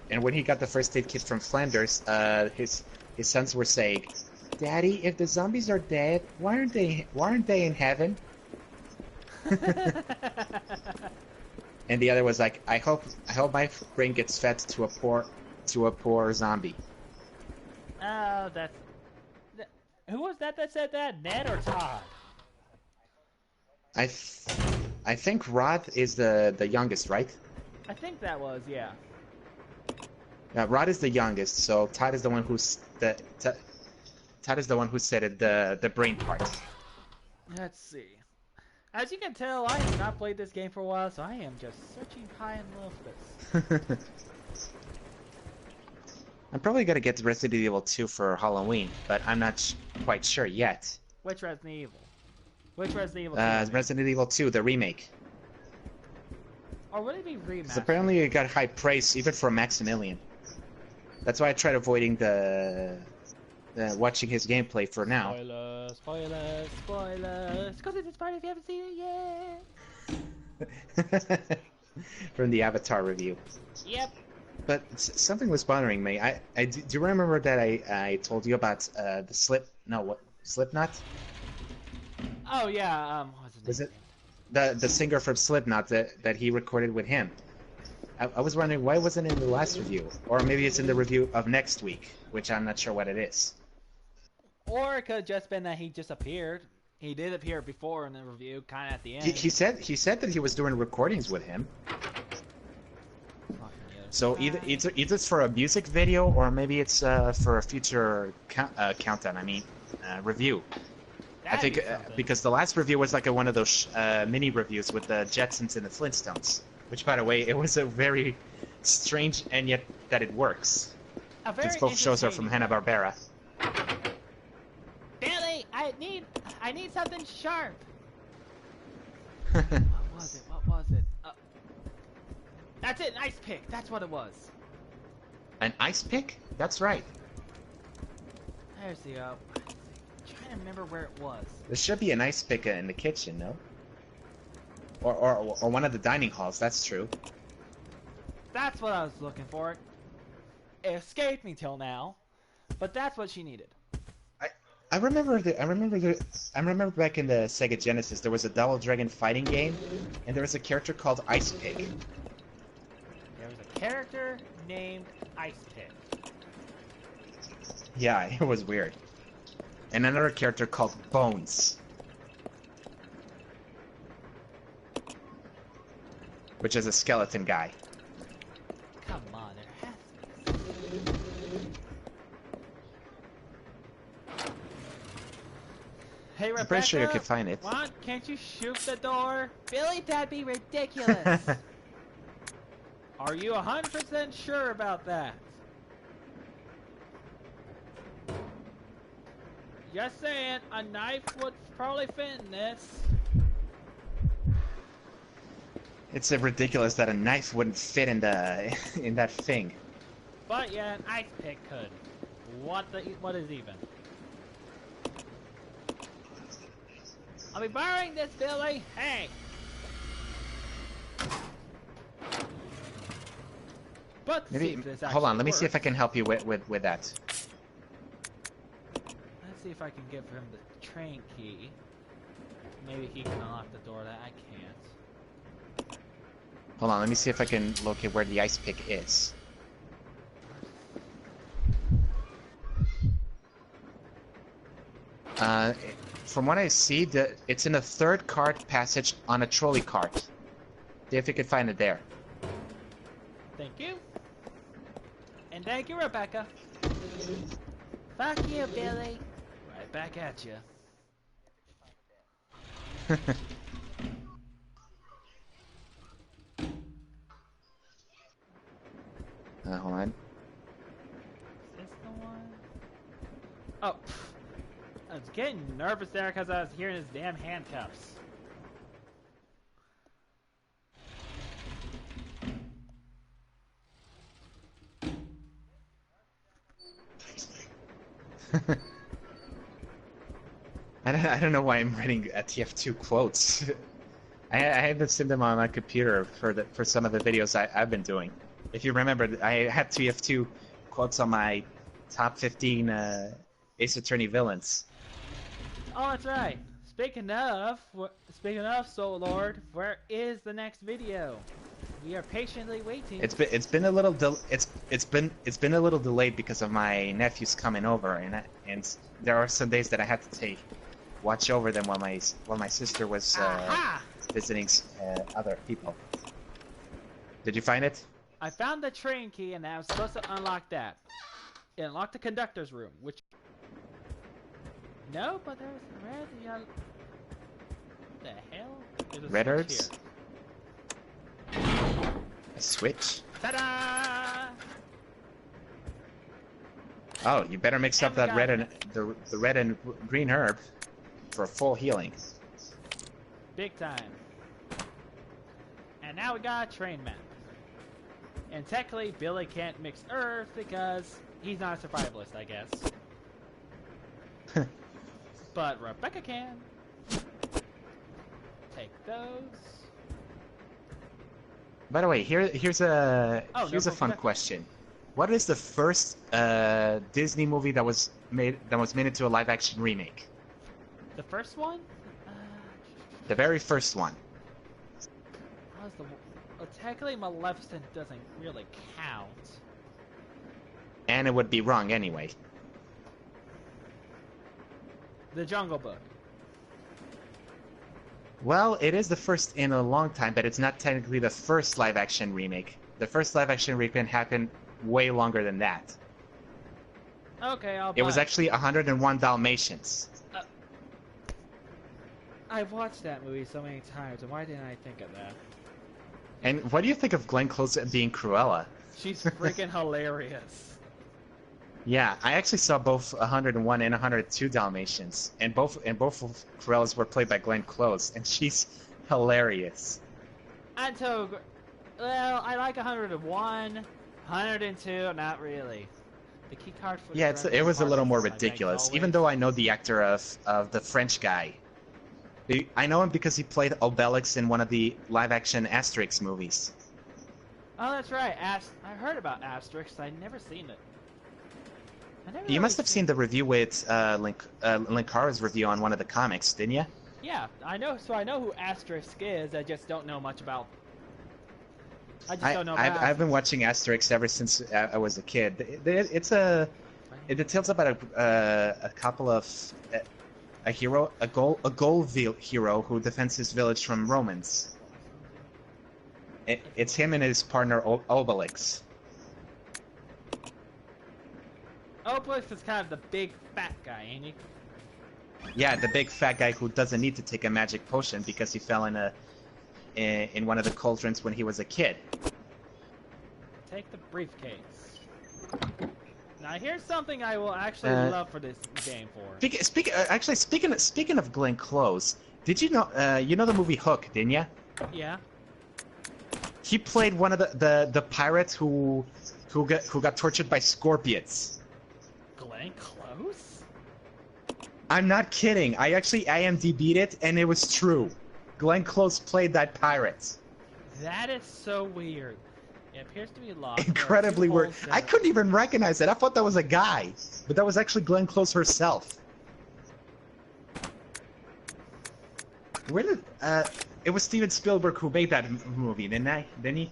kit from Flanders, his sons were saying, "Daddy, if the zombies are dead, why aren't they in heaven?" And the other was like, I hope my brain gets fed to a poor zombie. Oh, who was that said that? Ned or Todd? I think Rod is the youngest, right? I think that was, yeah. Yeah, Rod is the youngest, so Todd is the one Todd is the one who said it, the brain part. Let's see. As you can tell, I have not played this game for a while, so I am just searching high and low for this. I'm probably gonna get Resident Evil 2 for Halloween, but I'm not quite sure yet. Which Resident Evil? Which Resident Evil? Resident Evil 2, the remake. Or would it be remastered? Because apparently it got high praise, even for Maximilian. That's why I tried avoiding watching his gameplay for now. Spoilers! Because it's part if you haven't seen it yet! From the Avatar review. Yep. But something was bothering me. Do you remember that I told you about Slipknot? Oh yeah, what's his name? Was it the singer from Slipknot that he recorded with him? I was wondering why it wasn't in the last review, or maybe it's in the review of next week, which I'm not sure what it is. Or it could have just been that he just appeared. He did appear before in the review, kind of at the end. He said that he was doing recordings with him. So either it's for a music video, or maybe it's for a future countdown. I mean, review. I think because the last review was like one of those mini reviews with the Jetsons and the Flintstones. Which, by the way, it was a very strange, and yet that it works. Since both shows are from Hanna-Barbera. Billy, I need something sharp. What was it? That's it, an ice pick. That's what it was. An ice pick? That's right. There's the I'm trying to remember where it was. There should be an ice pick in the kitchen, no? Or one of the dining halls. That's true. That's what I was looking for. It escaped me till now, but that's what she needed. I remember back in the Sega Genesis there was a Double Dragon fighting game, and there was a character called Ice Pig. There was a character named Ice Pig. Yeah, it was weird. And another character called Bones. Which is a skeleton guy. Come on, there has to be. Hey, Rebecca, I'm pretty sure you can find it. What? Can't you shoot the door? Billy, that'd be ridiculous. Are you 100% sure about that? Just saying, a knife would probably fit in this. It's ridiculous that a knife wouldn't fit in that thing. But yeah, an ice pick could. What is even? I I'll be borrowing this, Billy. Hey. But maybe. Hold on. Let me see if I can help you with that. Let's see if I can give him the train key. Maybe he can unlock the door that I can't. Hold on. Let me see if I can locate where the ice pick is. From what I see, it's in the third cart passage on a trolley cart. See if you can find it there. Thank you. And thank you, Rebecca. Fuck you, Billy. Right back at you. Hold on. Is this the one? Oh. I was getting nervous there because I was hearing his damn handcuffs. I don't know why I'm writing TF2 quotes. I haven't seen them on my computer for some of the videos I've been doing. If you remember, I had TF2 quotes on my top 15 Ace Attorney villains. Oh, that's right. Speaking of Soul Lord, where is the next video? We are patiently waiting. It's been a little it's been a little delayed because of my nephews coming over, and there are some days that I had to watch over them while my sister was visiting other people. Did you find it? I found the train key, and I was supposed to unlock that. It unlocked the conductor's room, which. No, but there's red, yellow. The hell? There's a red switch herbs? Here. A switch? Ta-da! Oh, you better mix up that red and the red and green herb for full healing. Big time. And now we got a train map. And technically, Billy can't mix herbs because he's not a survivalist, I guess. But Rebecca can. Take those. By the way, here's a fun question. What is the first Disney movie that was made into a live-action remake? The first one? The very first one. Well, technically, Maleficent doesn't really count. And it would be wrong anyway. The Jungle Book. Well, it is the first in a long time, but it's not technically the first live-action remake. The first live-action remake happened way longer than that. Okay, It was actually 101 Dalmatians. I've watched that movie so many times, and why didn't I think of that? And what do you think of Glenn Close being Cruella? She's freaking hilarious. Yeah, I actually saw both 101 and 102 Dalmatians, and both of Cruellas were played by Glenn Close, and she's hilarious. Well, I like 101, 102, not really. The key card for it was a little more ridiculous, even though I know the actor of the French guy. I know him because he played Obelix in one of the live-action Asterix movies. Oh, that's right. I heard about Asterix. I'd never seen it. You must have seen the review with Linkara's review on one of the comics, didn't you? Yeah, I know. So I know who Asterix is. I just don't know much about. I've been watching Asterix ever since I was a kid. It details about a couple of a goal hero who defends his village from Romans. It's him and his partner Obelix. Obelix is kind of the big fat guy, ain't he? Yeah, the big fat guy who doesn't need to take a magic potion because he fell in one of the cauldrons when he was a kid. Take the briefcase. Now here's something I will actually love for this game for. Speaking of Glenn Close, did you know you know the movie Hook, didn't you? Yeah. He played one of the pirates who got tortured by scorpions. Glenn Close? I'm not kidding. I actually IMDb'd it, and it was true. Glenn Close played that pirate. That is so weird. It appears to be locked. Incredibly weird. I couldn't even recognize it. I thought that was a guy, but that was actually Glenn Close herself. Where did it was Steven Spielberg who made that movie, didn't he?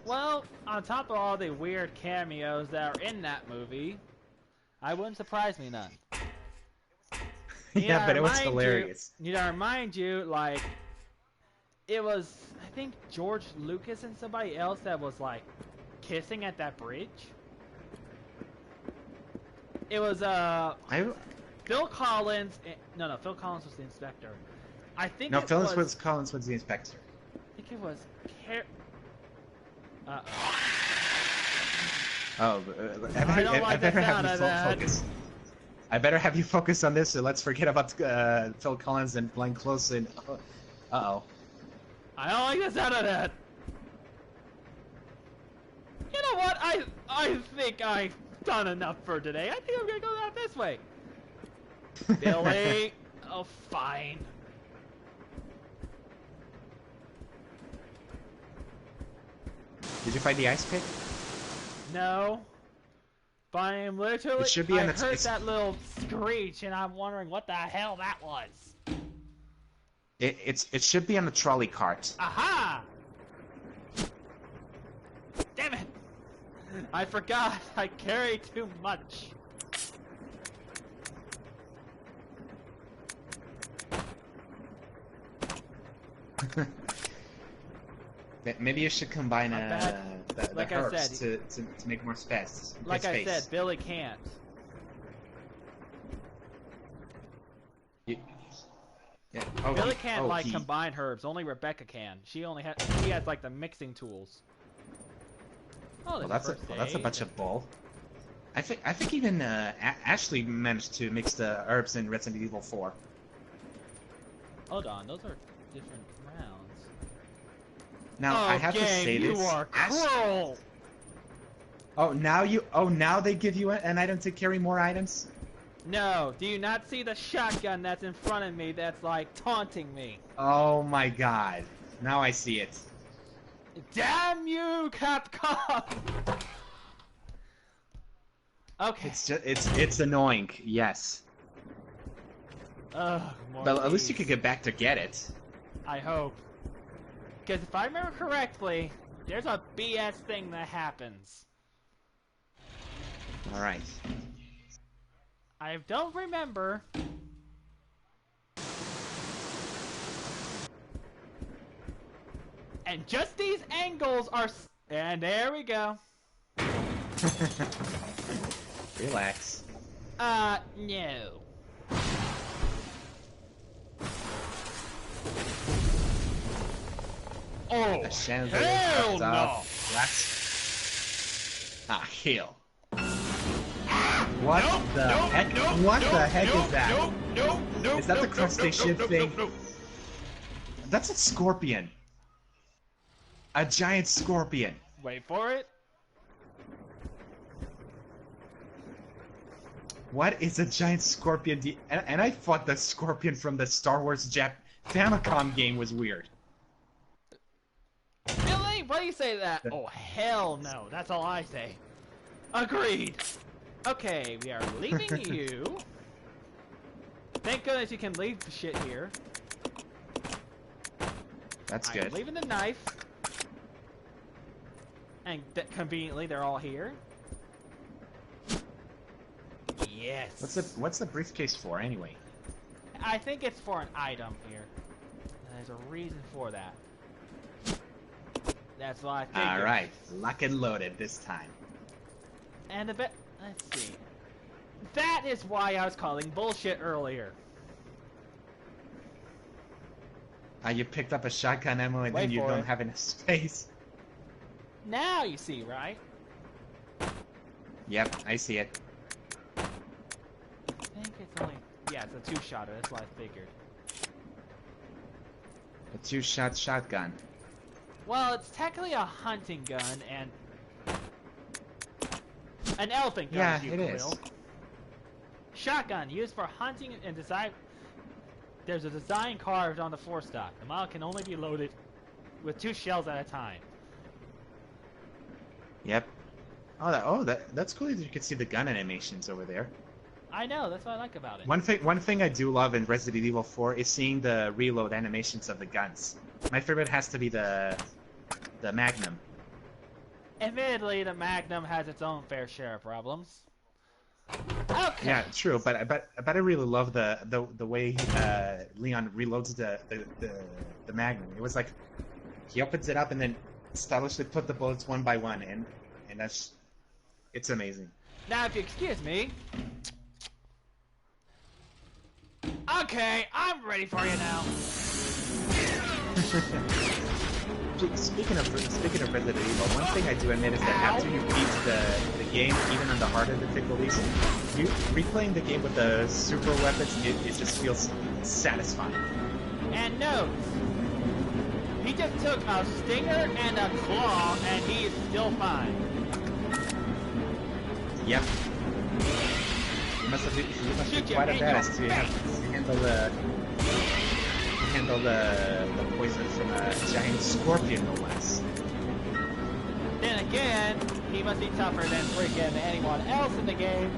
Well, on top of all the weird cameos that are in that movie, I wouldn't surprise me none. Yeah, but it was hilarious. You know, remind you, like, it was, I think, George Lucas and somebody else that was, like, kissing at that bridge. It was, Phil Collins. No, Phil Collins was the inspector. I think no, Phil Collins was the inspector. I think it was I better have you focus. I better have you focus on this, so let's forget about Phil Collins and Glenn Close and... Uh-oh. I don't like the sound of that! You know what? I think I've done enough for today. I think I'm gonna go out this way. Billy! Oh, fine. Did you find the ice pick? No. But I am literally... It should be I heard that little screech, and I'm wondering what the hell that was. It should be on the trolley cart. Aha! Damn it! I forgot. I carry too much. Maybe you should combine the like herbs to make more space. Like I said, Billy can't. Billy can't combine herbs. Only Rebecca can. She has like the mixing tools. Oh, that's a bunch of bull. I think even Ashley managed to mix the herbs in Resident Evil 4. Hold on, those are different rounds. Now I have to say this. You are cruel. Now they give you an item to carry more items? No, do you not see the shotgun that's in front of me that's like taunting me? Oh my god. Now I see it. Damn you, Capcom! Okay. It's annoying, yes. But at least you could get back to get it. I hope. Because if I remember correctly, there's a BS thing that happens. Alright. I don't remember. And just these angles are... And there we go. Relax. No. Oh, hell no! Hell. What the heck? What the heck is that? Is that the crustacean thing? That's a scorpion. A giant scorpion. Wait for it. What is a giant scorpion? And I thought the scorpion from the Star Wars Famicom game was weird. Billy, what do you say to that? Oh, hell no. That's all I say. Agreed. Okay, we are leaving you. Thank goodness you can leave the shit here. That's good. I'm leaving the knife. And conveniently, they're all here. Yes. What's the briefcase for, anyway? I think it's for an item here. There's a reason for that. That's why I think. Alright, lock and loaded this time. And let's see. That is why I was calling bullshit earlier. You picked up a shotgun ammo and then you don't have enough space. Now you see, right? Yep, I see it. I think it's only... Yeah, it's a two-shotter, that's what I figured. A two-shot shotgun. Well, it's technically a hunting gun and... An elephant gun, yeah, if you it will. is. Shotgun used for hunting and design. There's a design carved on the forestock. The model can only be loaded with 2 shells at a time. Yep. That's cool that you can see the gun animations over there. I know, that's what I like about it. One thing I do love in Resident Evil 4 is seeing the reload animations of the guns. My favorite has to be the Magnum. Admittedly, the Magnum has its own fair share of problems. Okay. Yeah, true, but I really love the way Leon reloads the Magnum. It was like he opens it up and then stylishly put the bullets one by one in, and it's amazing. Now, if you excuse me. Okay, I'm ready for you now. Speaking of Resident Evil, one thing I do admit is that after you beat the game, even on the harder difficulties, replaying the game with the super weapons, it just feels satisfying. And no, he just took a stinger and a claw, and he is still fine. Yep. You must be quite a badass to handle the poison from a giant scorpion, no less. Then again, he must be tougher than freaking anyone else in the game,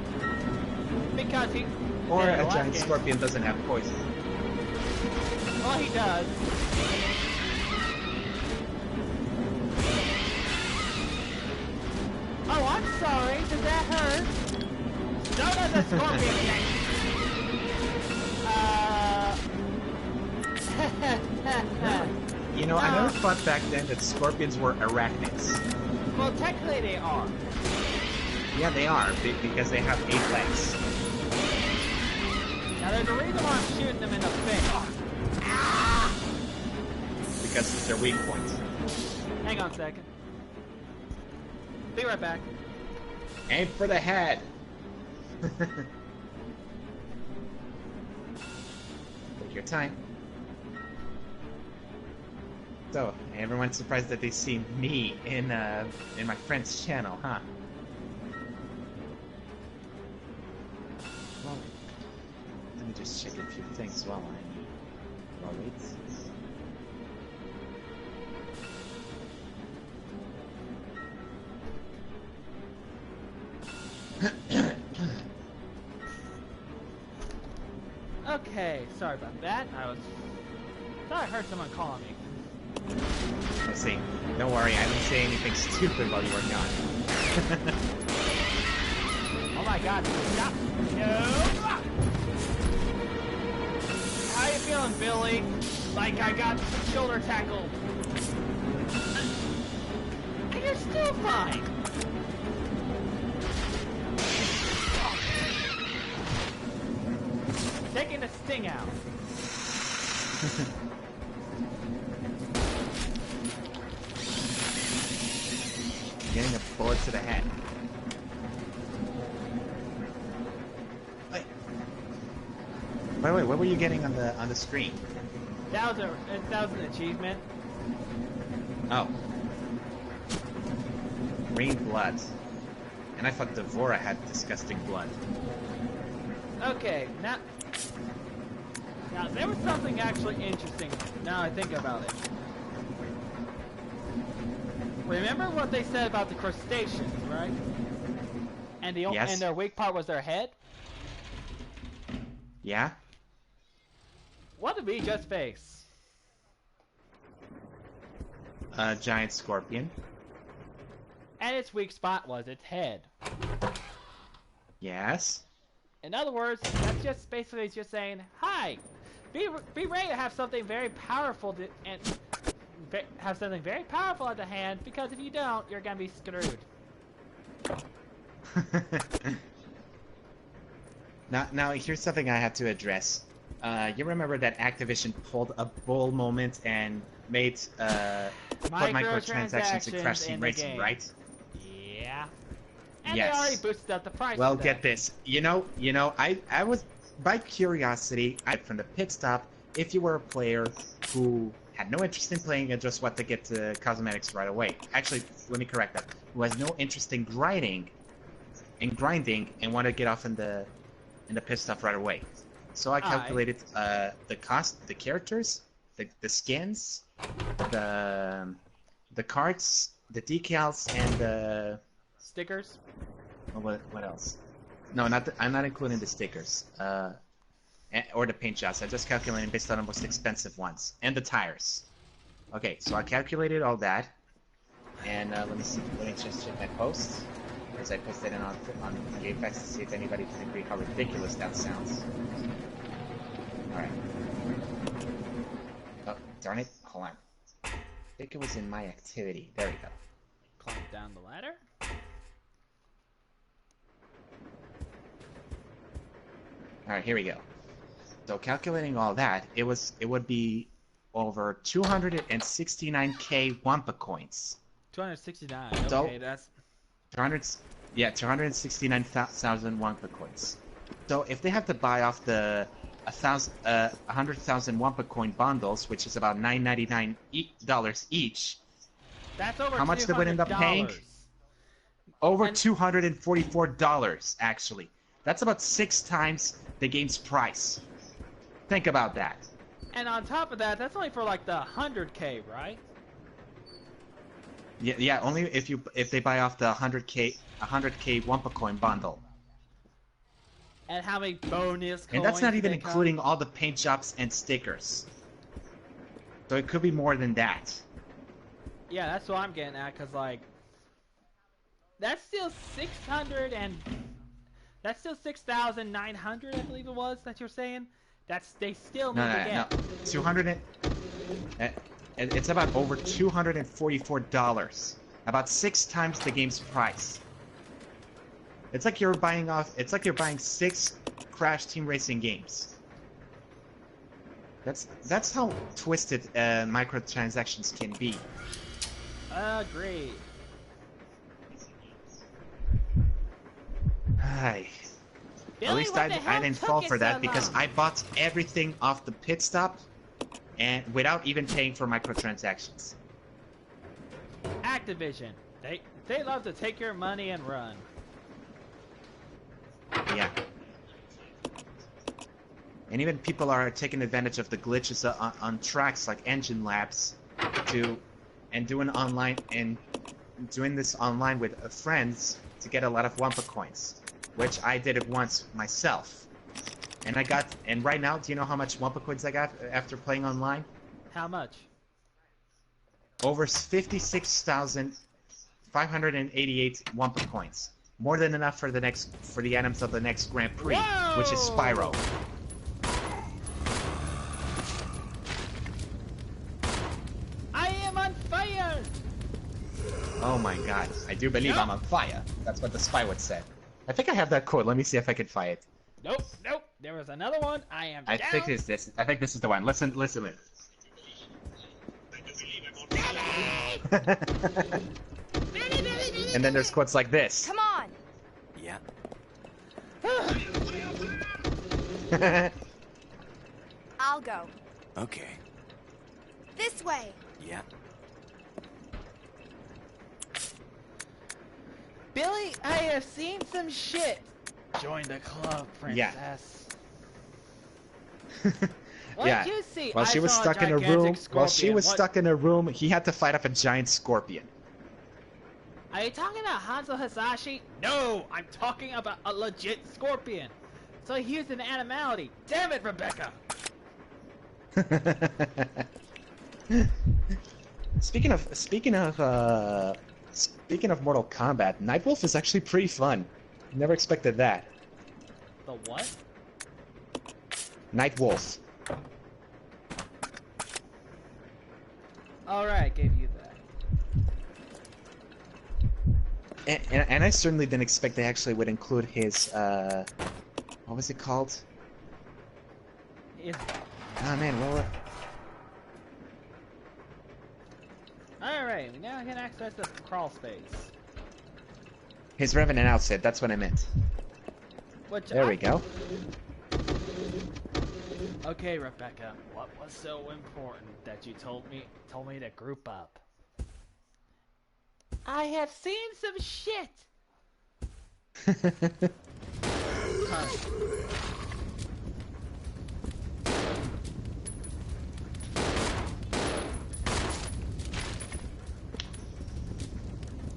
because he. Or a giant scorpion doesn't have poison. Well, he does. Oh, I'm sorry. Did that hurt? So does a scorpion thing. You know, I never thought back then that scorpions were arachnids. Well, technically they are. Yeah, they are, because they have 8 legs. Now, there's a reason why I'm shooting them in the face. Because it's their weak point. Hang on a second. Be right back. Aim for the head. Take your time. So, everyone's surprised that they see me in my friend's channel, huh? Well, let me just check a few things while I wait. Okay, sorry about that. I thought I heard someone calling me. I see. Don't worry, I didn't say anything stupid while you were gone. Oh my god, stop! No! How you feeling, Billy? Like I got shoulder tackled. And you're still fine. Taking the sting out. Getting a bullet to the head. Wait. By the way, what were you getting on the screen? That was an achievement. Oh. Green blood. And I thought Devora had disgusting blood. Okay, now there was something actually interesting. Now I think about it. Remember what they said about the crustaceans, right? And yes. And their weak part was their head? Yeah? What did we just face? A giant scorpion. And its weak spot was its head. Yes? In other words, that's just basically just saying, hi, be ready to have something very powerful have something very powerful at the hand, because if you don't, you're gonna be screwed. Now, here's something I have to address. You remember that Activision pulled a bull moment and made put microtransactions and crash team racing, right? Yeah. And yes. they already boosted up the price. Well, get this. You know, I was, by curiosity, from the pit stop, if you were a player who had no interest in playing and just want to get to cosmetics right away. Actually, let me correct that. Who has no interest in grinding and want to get off in the in the pit stop right away. So I calculated the cost, the characters, the skins, the cards, the decals, and the stickers. What else? No, I'm not including the stickers or the paint jobs. I just calculated based on the most expensive ones and the tires. Okay, so I calculated all that, and let me see. Let me just check my post, because I posted it on GameFAQs to see if anybody can agree how ridiculous that sounds. All right. Oh, darn it! Hold on. I think it was in my activity. There we go. Climb down the ladder. All right, here we go. So calculating all that, it would be over 269k Wampa coins. 269. So, okay, that's 269,000 Wampa coins. So if they have to buy off the 100,000 Wampa coin bundles, which is about $9.99 each, that's over how much they would end up paying? Over $244, actually. That's about 6 times the game's price. Think about that. And on top of that, that's only for like the 100k, right? Yeah, only if they buy off the 100k Wampa coin bundle. And how many bonus coins? And that's not even including all the paint jobs and stickers. So it could be more than that. Yeah, that's what I'm getting at, cause like that's still 6,900, I believe it was that you're saying. They still need to get. No. 200. It's about over $244. About 6 times the game's price. It's like you're buying 6 Crash Team Racing games. That's how twisted microtransactions can be. Great. Hi. Billy, at least I didn't fall for that because I bought everything off the pit stop and without even paying for microtransactions. Activision. They love to take your money and run. Yeah. And even people are taking advantage of the glitches on tracks like Engine Labs doing this online with friends to get a lot of Wampa coins, which I did it once myself. And right now, do you know how much Wampa coins I got after playing online? How much? Over 56,588 Wampa coins. More than enough for the items of the next Grand Prix, Whoa! which is Spyro. I am on fire! Oh my god, I do believe I'm on fire. That's what the spy would say. I think I have that quote. Let me see if I can find it. Nope. There was another one. I think it's this. I think this is the one. Listen. And then there's quotes like this. Come on. Yeah. I'll go. Okay. This way. Yeah. Billy, I have seen some shit. Join the club, princess. What Yeah. did you see? While she was stuck in a room, he had to fight off a giant scorpion. Are you talking about Hanzo Hasashi? No, I'm talking about a legit scorpion. So he used an animality. Damn it, Rebecca. Speaking of Mortal Kombat, Nightwolf is actually pretty fun. Never expected that. The what? Nightwolf. Alright, gave you that. And I certainly didn't expect they actually would include his, what was it called? Oh man, what? Alright, we now can access the crawl space. His Revenant outfit, that's what I meant. There we go. Okay, Rebecca, what was so important that you told me to group up? I have seen some shit!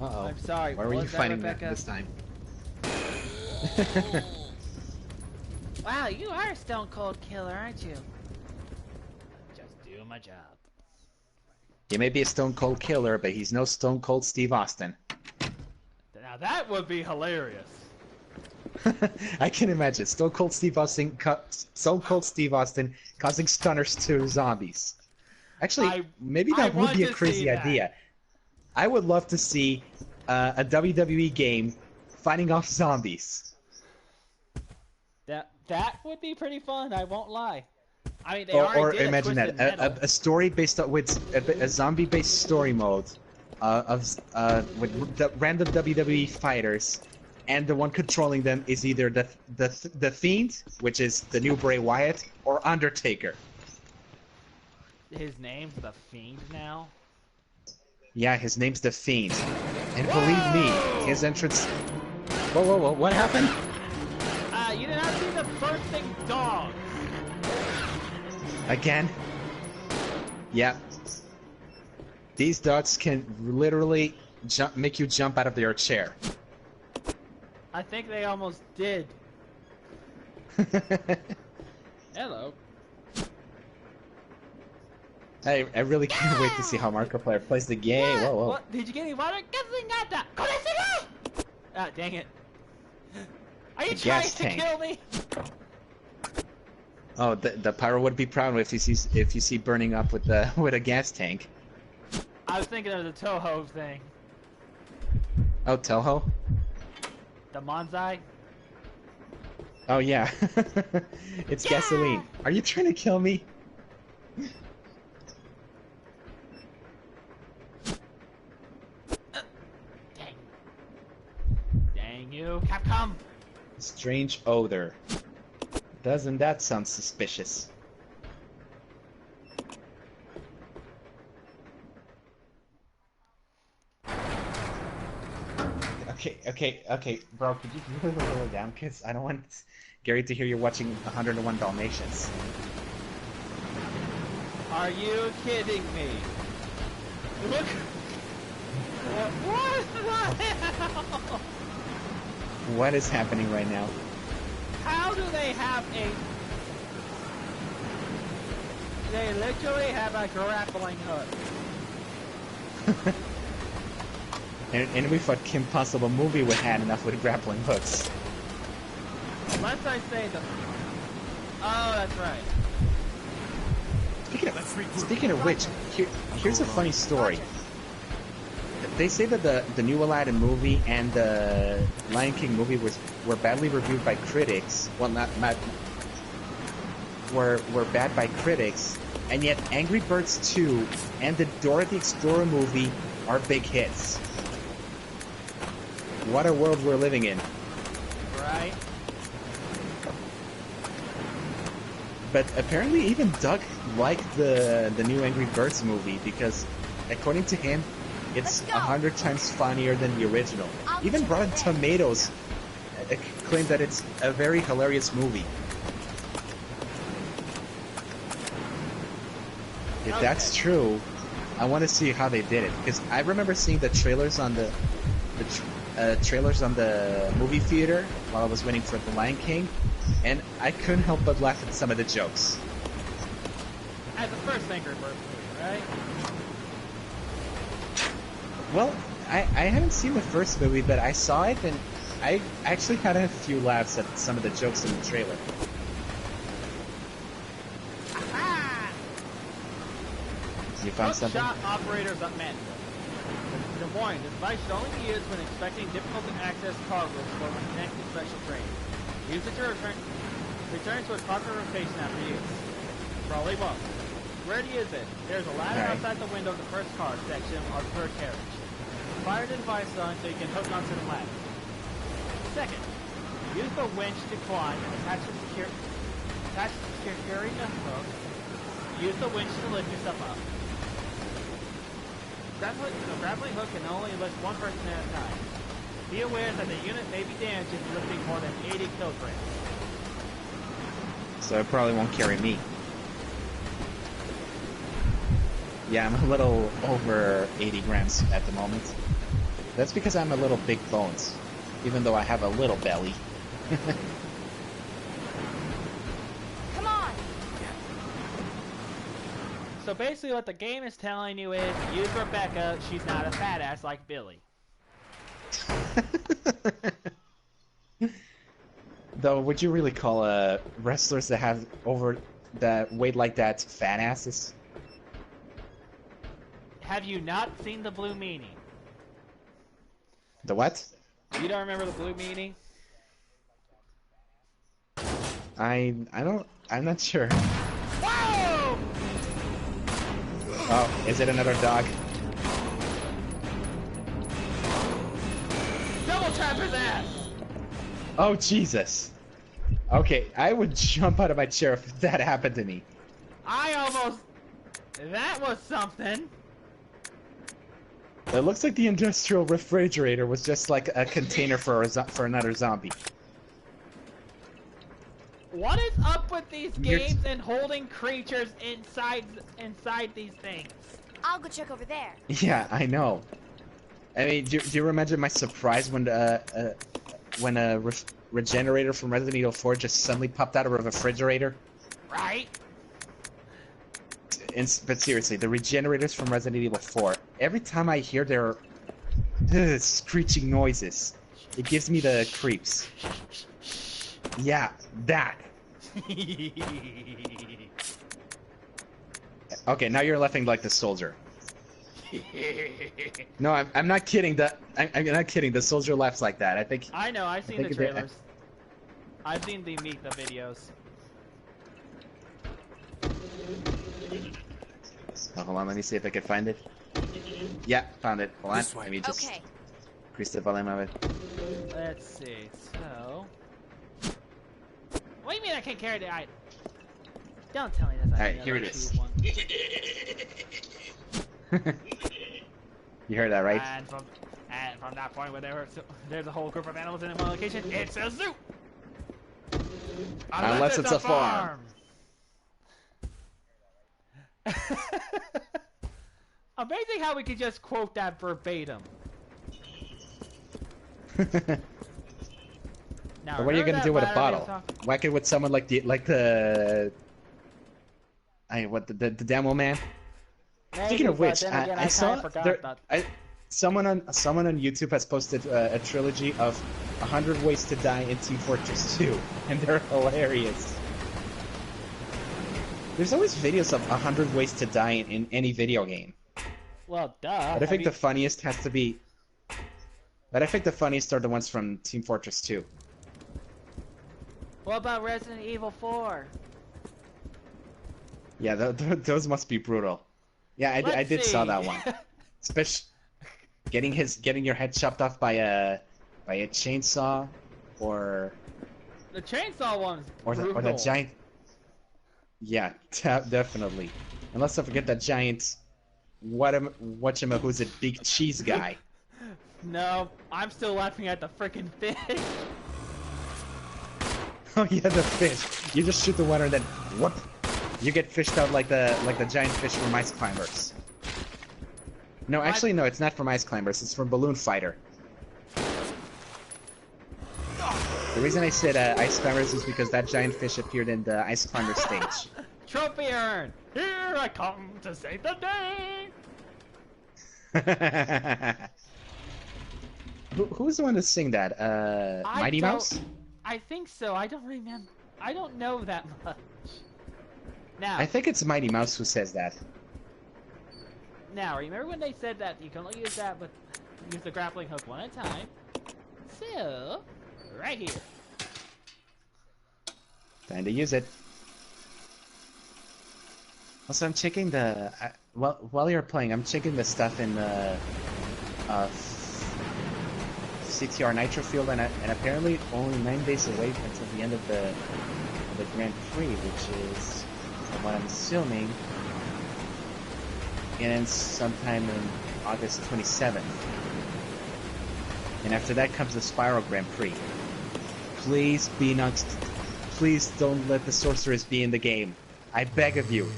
Uh-oh. I'm sorry. Why were you fighting that this time? Wow, you are a stone cold killer, aren't you? Just do my job. He may be a stone cold killer, but he's no Stone Cold Steve Austin. Now that would be hilarious. I can imagine Stone Cold Steve Austin causing stunners to zombies. Actually, maybe that would be a crazy idea. I would love to see a WWE game fighting off zombies. That would be pretty fun. I won't lie. I mean, they or imagine that a story based on with a zombie-based story mode with the random WWE fighters, and the one controlling them is either the Fiend, which is the new Bray Wyatt, or Undertaker. His name's the Fiend now? Yeah, his name's the Fiend. And believe me, his entrance... Whoa, what happened? You did not see the bursting dogs! Again? Yeah. These dogs can literally make you jump out of your chair. I think they almost did. Hello. I really can't wait to see how Markiplier plays the game. Whoa. What? Did you get any water? Ah, dang it. Are you trying to kill me? Oh, the pyro would be proud if you see burning up with a gas tank. I was thinking of the Toho thing. Oh, Toho? The Manzai? Oh yeah. It's gasoline. Are you trying to kill me? Dang you, Capcom! Strange odor. Doesn't that sound suspicious? Okay, bro, could you really lower down? Because I don't want Gary to hear you're watching 101 Dalmatians. Are you kidding me? Look! What the hell? What is happening right now? How do they have a... They literally have a grappling hook. And we thought Kim Possible movie would have enough with grappling hooks. Unless I say the... Oh, that's right. Speaking of which, here's a funny story. They say that the new Aladdin movie and the Lion King movie were badly reviewed by critics. Well, were bad by critics, and yet Angry Birds 2 and the Dora the Explorer movie are big hits. What a world we're living in. Right. But apparently even Doug liked the new Angry Birds movie because, according to him, it's 100 times funnier than the original. Even Rotten Tomatoes claimed that it's a very hilarious movie. If that's true, I want to see how they did it, because I remember seeing the trailers on the movie theater while I was waiting for The Lion King, and I couldn't help but laugh at some of the jokes. As the first Angry Birds movie, right? Well, I haven't seen the first movie, but I saw it, and I actually had a few laughs at some of the jokes in the trailer. You found something? Shot operators at Mantua. The warning, this device should only be used when expecting difficult to access cargoes or when connected to special trains. Use it to return to its proper rotation after use. Probably won't. Where to use it? There's a ladder outside the window of the first car section or third carriage. Fire the device on so you can hook onto the ladder. Second, use the winch to climb and attach to securing the hook. Use the winch to lift yourself up. The grappling hook can only lift one person at a time. Be aware that the unit may be damaged if lifting more than 80 kilograms. So it probably won't carry me. Yeah, I'm a little over 80 grams at the moment. That's because I'm a little big bones, even though I have a little belly. Come on! So basically what the game is telling you is, use Rebecca, she's not a fat ass like Billy. Though, would you really call wrestlers that have that weight like that fat asses? Have you not seen the Blue Meanie? The what? You don't remember the Blue Meanie? I'm not sure. Whoa! Oh, is it another dog? Double tap his ass! Oh, Jesus. Okay, I would jump out of my chair if that happened to me. That was something. It looks like the industrial refrigerator was just like a container for another zombie. What is up with these games and holding creatures inside these things? I'll go check over there. Yeah, I know. I mean, do you remember my surprise when a regenerator from Resident Evil 4 just suddenly popped out of a refrigerator? Right? But seriously, the regenerators from Resident Evil 4, every time I hear their screeching noises, it gives me the creeps. Yeah, that. Okay, now you're laughing like the soldier. No, I'm not kidding. I'm not kidding. The soldier laughs like that. I think. I know. I've seen the trailers. I've seen the Meet the videos. Oh, hold on. Let me see if I can find it. Yeah, found it. Hold on. Let me just increase the volume of it. Let's see. So. What do you mean I can't carry the item? Don't tell me that's Alright, here it is. You heard that, right? And from that point where there's a whole group of animals in one location, it's a zoo! Unless it's a farm. Amazing how we could just quote that verbatim. Now, but what are you gonna do with a bottle? Whack it with someone like the demo man. Maybe, speaking of which, again, I saw someone on YouTube has posted a trilogy of 100 Ways to Die in Team Fortress 2, and they're hilarious. There's always videos of 100 Ways to Die in any video game. Well, duh. But I think the funniest has to be. But I think the funniest are the ones from Team Fortress 2. What about Resident Evil 4? Yeah, those must be brutal. Yeah, I did saw that one. Especially getting your head chopped off by a chainsaw, or the chainsaw one's brutal. Or that giant. Yeah, definitely. And let's not forget that giant. Who's a big cheese guy. No, I'm still laughing at the frickin' fish. Oh yeah, the fish. You just shoot the water and then whoop. You get fished out like the giant fish from Ice Climbers. No, actually no, it's not from Ice Climbers, it's from Balloon Fighter. The reason I said Ice Climbers is because that giant fish appeared in the Ice Climber stage. Trophy earned! Here I come to save the day! Who's the one to sing that? Mighty Mouse? I think so. I don't remember. I don't know that much. Now, I think it's Mighty Mouse who says that. Now, remember when they said that you can only use that, but use the grappling hook one at a time? So, right here. Time to use it. Also, I'm checking the... while you're playing, I'm checking the stuff in the... CTR Nitro Field, and apparently only 9 days away until the end of the Grand Prix, which is, from what I'm assuming, ends sometime in August 27th. And after that comes the Spiral Grand Prix. Please be not... Please don't let the sorceress be in the game. I beg of you.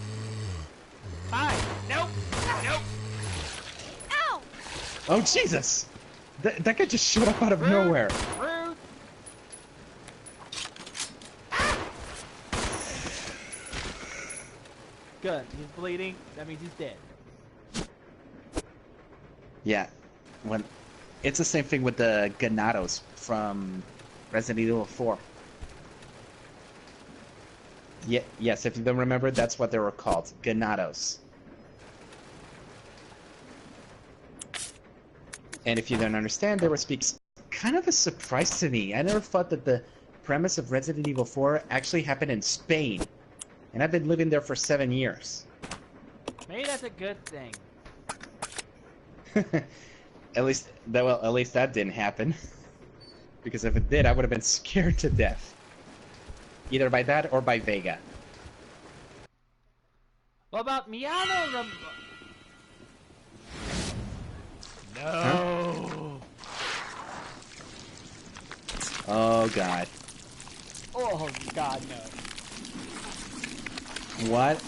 Hi! Nope! Nope! Ow! Oh, Jesus! That guy just showed up out of nowhere. Rude. Good. He's bleeding. That means he's dead. Yeah. It's the same thing with the Ganados from Resident Evil 4. Yeah, yes, if you don't remember, that's what they were called. Ganados. And if you don't understand, they were kind of a surprise to me. I never thought that the premise of Resident Evil 4 actually happened in Spain. And I've been living there for 7 years. Maybe that's a good thing. At least that didn't happen. Because if it did, I would have been scared to death. Either by that or by Vega. What about Miano? No. Huh? Oh god. Oh god, no. What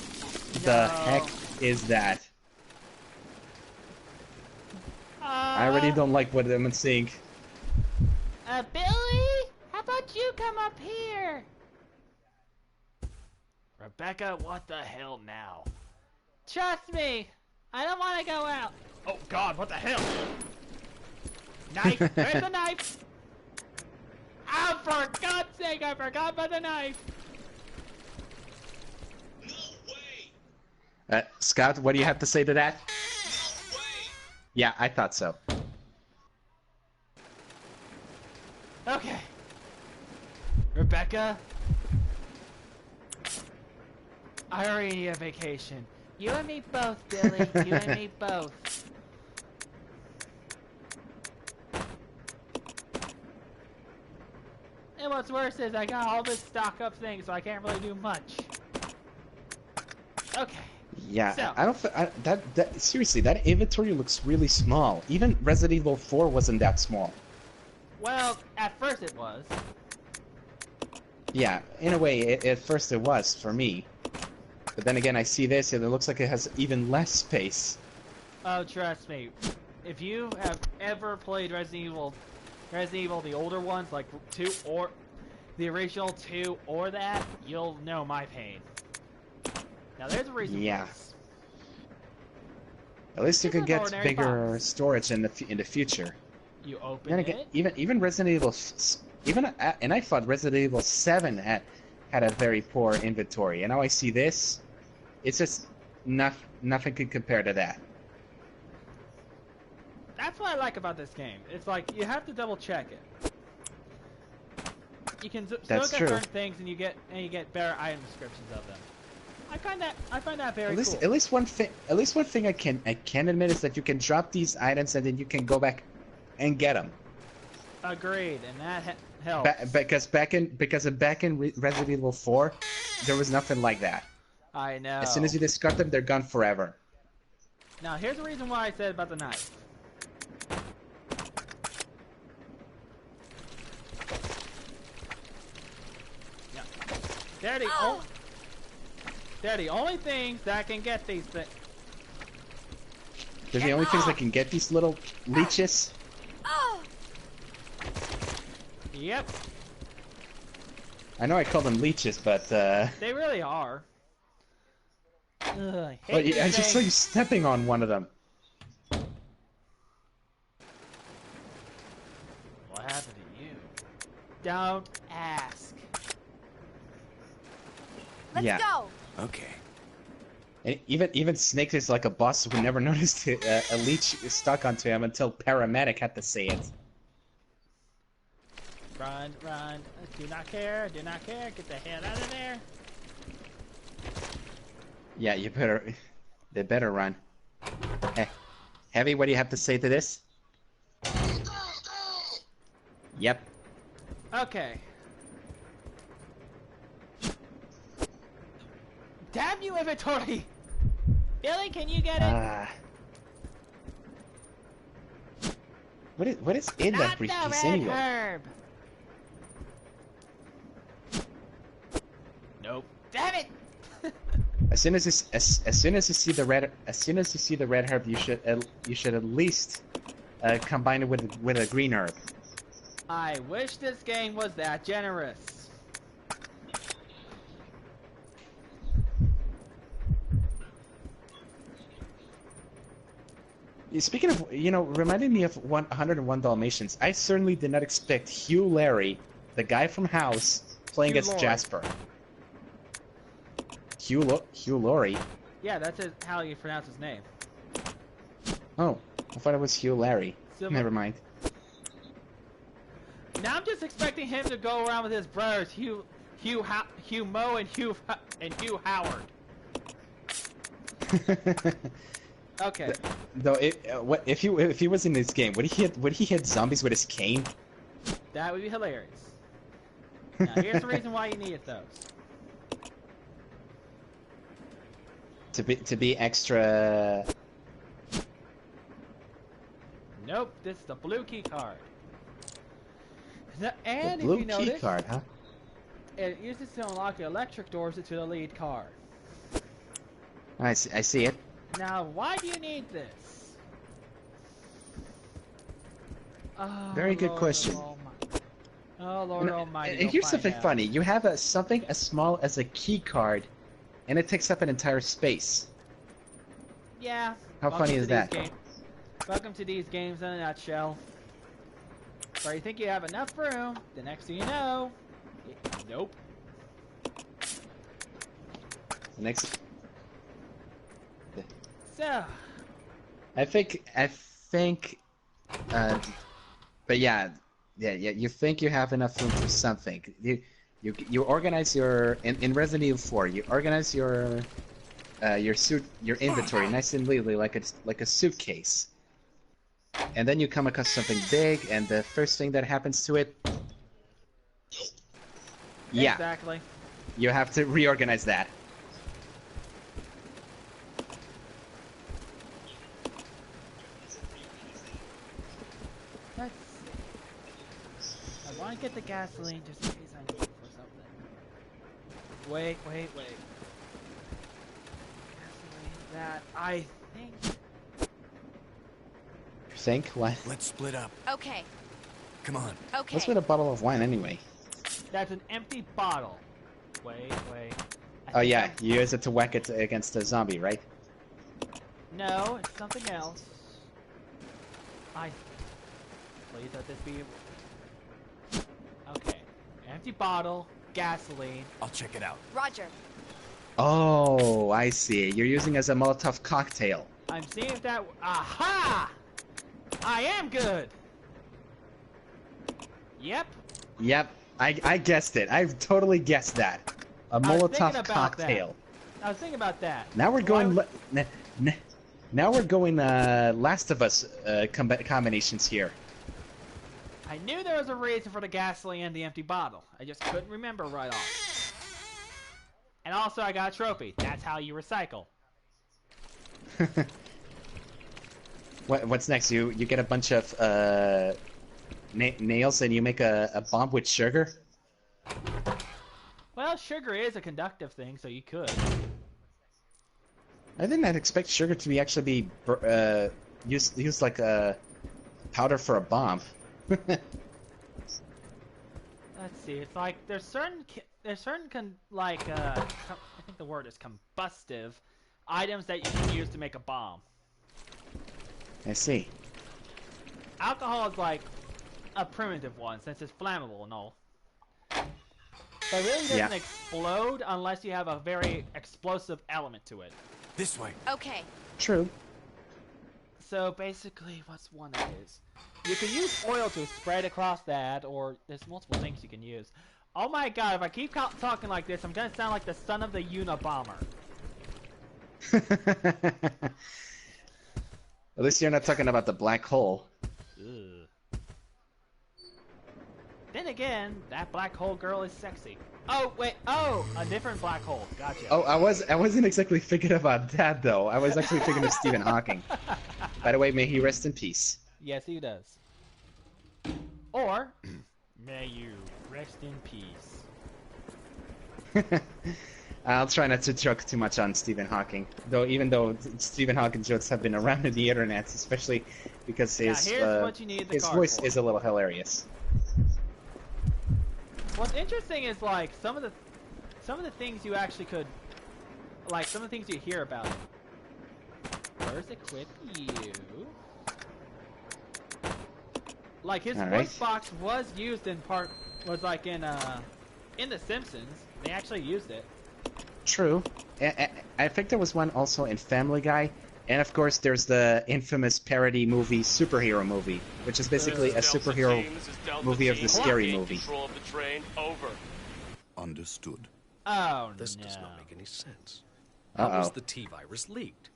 the heck is that? I already don't like what I'm seeing. Billy? How about you come up here? Rebecca, what the hell now? Trust me, I don't want to go out. Oh god, what the hell? Knife, where's the knife? Oh, for God's sake, I forgot about the knife. No way. Scott, what do you have to say to that? No way. Yeah, I thought so. Okay. Rebecca, I already need a vacation. You and me both, Billy. You and me both. And what's worse is I got all this stock up things, so I can't really do much. Okay. Yeah, so, I don't. Seriously, that inventory looks really small. Even Resident Evil 4 wasn't that small. Well, at first it was. Yeah, in a way, at first it was for me. But then again, I see this, and it looks like it has even less space. Oh, trust me. If you have ever played Resident Evil, the older ones, like 2 or the original 2 or that, you'll know my pain. Now, there's a reason for this. At least you can get bigger storage in the future. You open then again, even Resident Evil, and I thought Resident Evil 7 had a very poor inventory, and now I see this. It's just nothing can compare to that. That's what I like about this game. It's like you have to double check it. You can still get certain things, and you get better item descriptions of them. I find that very cool. At least one thing I can admit is that you can drop these items and then you can go back and get them. Agreed, and that helps. Because back in Resident Evil 4, there was nothing like that. I know. As soon as you discard them, they're gone forever. Now, here's the reason why I said about the knife. Yeah. They're the only things that can get these things. They're the only things that can get these little leeches? Yep. I know I call them leeches, but they really are. Ugh, I just saw you stepping on one of them. What happened to you? Don't ask. Let's go. Okay. And even Snake is like a boss who never noticed a leech stuck onto him until Paramedic had to say it. Run, run. Do not care, do not care. Get the hell out of there. Yeah, they better run. Hey, Heavy, what do you have to say to this? Yep. Okay. Damn you, inventory! Billy, can you get it? What is in that briefcase anyway? Herb. Nope. Damn it! As soon as you see the red herb, you should at least combined with a green herb. I wish this game was that generous. Speaking of, reminding me of 101 Dalmatians, I certainly did not expect Hugh Larry, the guy from House, playing as Jasper. Hugh Laurie? Yeah, that's how you pronounce his name. Oh, I thought it was Hugh Larry. Never mind. Now I'm just expecting him to go around with his brothers, Hugh Mo and Hugh Howard. Okay. Though, if he was in this game, would he hit zombies with his cane? That would be hilarious. Now here's the reason why you needed those. To be extra. Nope, this is the blue key card. And the blue if you notice, key card, huh? It uses to unlock the electric doors to the lead card. I see it. Now, why do you need this? Oh, Very good Lord question. Oh, Lord Almighty. And here's something funny. You have something as small as a key card, and it takes up an entire space. Yeah. How funny is that? Welcome to these games in a nutshell. Where you think you have enough room, the next thing you know, nope. Next. So. I think. But yeah. You think you have enough room for something. You organize your in Resident Evil 4. You organize your inventory nice and neatly like a suitcase. And then you come across something big, and the first thing that happens to it, yeah, exactly. You have to reorganize that. Let's see. I want to get the gasoline just in case I need it for something. Wait. Gasoline that I think. Think what? Let's split up. Okay. Come on. Okay. What's with a bottle of wine anyway? That's an empty bottle. Wait. Oh yeah, you use it to whack it against a zombie, right? No, it's something else. Please let this be. Okay. Empty bottle, gasoline. I'll check it out. Roger. Oh, I see. You're using it as a Molotov cocktail. I'm seeing if that. Aha! I am good. Yep. I guessed it. I've totally guessed that. A Molotov cocktail. I was thinking about that. Now we're going. Now we're going. Last of Us combinations here. I knew there was a reason for the gasoline and the empty bottle. I just couldn't remember right off. And also, I got a trophy. That's how you recycle. What's next? You get a bunch of nails and you make a bomb with sugar? Well, sugar is a conductive thing, so you could. I did not expect sugar to be actually used like a powder for a bomb. Let's see. It's like there's certain I think the word is combustive items that you can use to make a bomb. I see. Alcohol is like a primitive one since it's flammable and all. But it really doesn't explode unless you have a very explosive element to it. This way. Okay. True. So basically, what's one of these? You can use oil to spread across that, or there's multiple things you can use. Oh my god, if I keep talking like this, I'm gonna sound like the son of the Unabomber. At least you're not talking about the black hole. Ugh. Then again, that black hole girl is sexy. Oh, wait, a different black hole. Gotcha. Oh, I wasn't exactly thinking about that, though. I was actually thinking of Stephen Hawking. By the way, may he rest in peace. Yes, he does. Or, may you rest in peace. I'll try not to joke too much on Stephen Hawking, even though Stephen Hawking jokes have been around in the internet, especially because his voice is a little hilarious. What's interesting is like some of the things you actually could, like some of the things you hear about. First, equip you. Like his voice box was used in in The Simpsons. They actually used it. True. I think there was one also in Family Guy, and of course there's the infamous parody movie Superhero Movie, which is basically a superhero movie of the Scary Movie. Of the train. Over. Understood. Oh, This does not make any sense. Uh-oh. How was the T-virus leaked?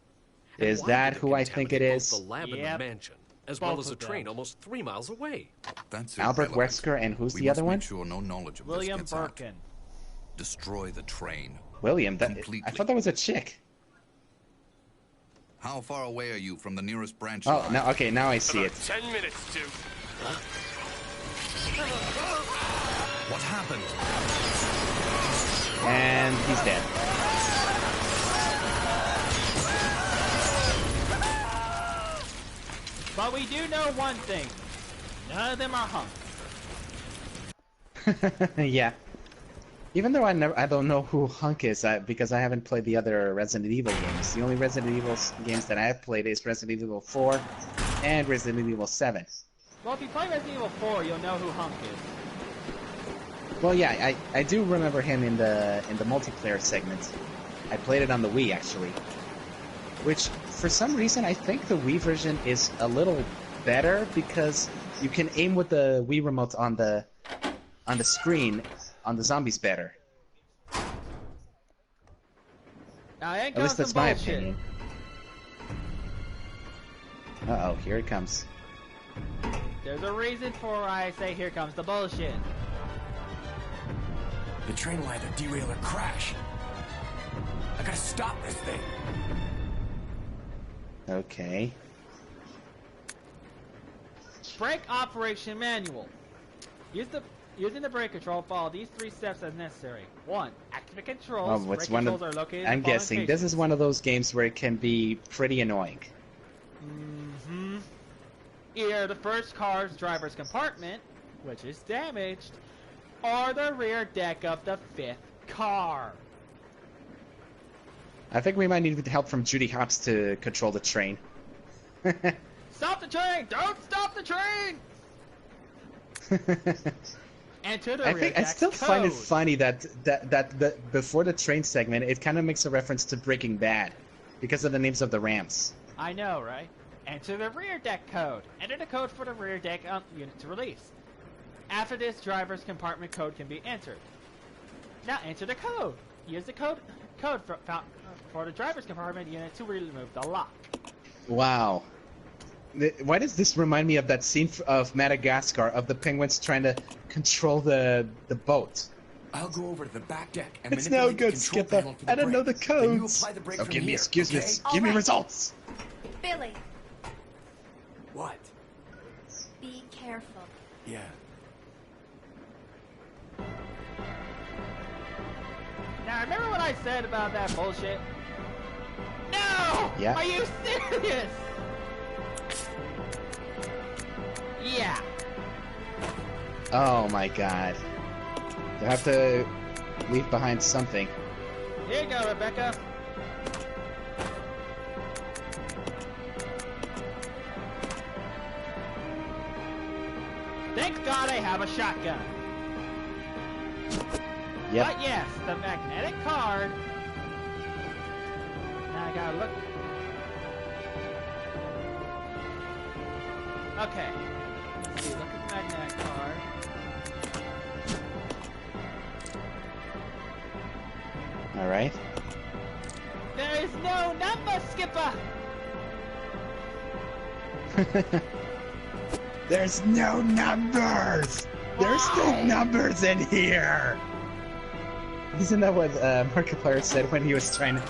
Is that who I think it is? The lab and the mansion, as well as a train almost 3 miles away. That's Albert Wesker, and who's the other one? Make sure no knowledge of William this gets Birkin. out. Destroy the train. William, I thought that was a chick. How far away are you from the nearest branch Oh, line? now I see it. 10 minutes to... What happened? And he's dead. But we do know one thing. None of them are hunks. Yeah. Even though I don't know who Hunk is, because I haven't played the other Resident Evil games. The only Resident Evil games that I have played is Resident Evil 4 and Resident Evil 7. Well, if you play Resident Evil 4, you'll know who Hunk is. Well, yeah, I do remember him in the multiplayer segment. I played it on the Wii, actually. Which, for some reason, I think the Wii version is a little better because you can aim with the Wii remote on the screen on the zombies better. Now, at least that's my opinion. Uh-oh, here it comes. There's a reason for why I say here comes the bullshit. The train will either derail or crash. I gotta stop this thing. Okay. Brake operation manual. Using the brake control, follow these 3 steps as necessary. 1. Activate controls. Brake controls are located I'm in the guessing this is one of those games where it can be pretty annoying. Mm-hmm. Either the first car's driver's compartment, which is damaged, or the rear deck of the 5th car. I think we might need help from Judy Hopps to control the train. Stop the train! Don't stop the train! Enter the rear I still find it funny that before the train segment, it kind of makes a reference to Breaking Bad because of the names of the ramps. I know, right? Enter the rear deck code. Enter the code for the rear deck unit to release. After this, driver's compartment code can be entered. Now enter the code. Use the code for the driver's compartment unit to remove the lock. Wow. Why does this remind me of that scene of Madagascar of the penguins trying to control the boat? I'll go over to the back deck and it's no good, Skipper. I don't know the codes. Oh, give me excuses. Give me results. Billy. What? Be careful. Yeah. Now remember what I said about that bullshit? No! Yeah. Are you serious? Yeah. Oh my god. You have to leave behind something. Here you go, Rebecca. Thank God I have a shotgun. Yep. But yes, the magnetic card. Now I gotta look. Okay. Let's see, look at the magnetic card. Alright. There is no number, Skipper! There's no numbers! There's no numbers in here! Isn't that what Markiplier said when he was trying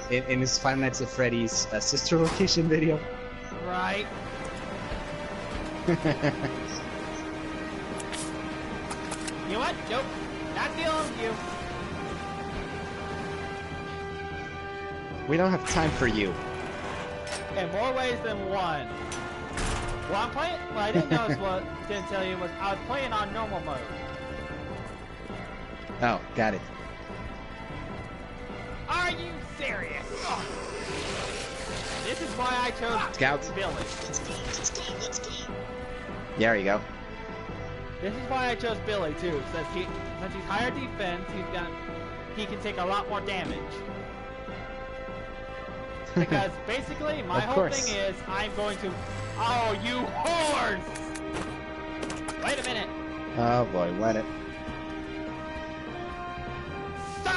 to, in his Five Nights at Freddy's sister location video? Right. You know what? Nope. Not dealing with you. We don't have time for you. In more ways than one. Well, I'm playing. Well, I didn't notice what didn't tell you was I was playing on normal mode. Oh, got it. Are you serious? Oh. This is why I chose Scouts. Billy. Let's go. There you go. This is why I chose Billy too. Since he's higher defense, he can take a lot more damage. Because basically, my whole thing is I'm going to. Oh, you whores! Wait a minute. Oh boy, let it.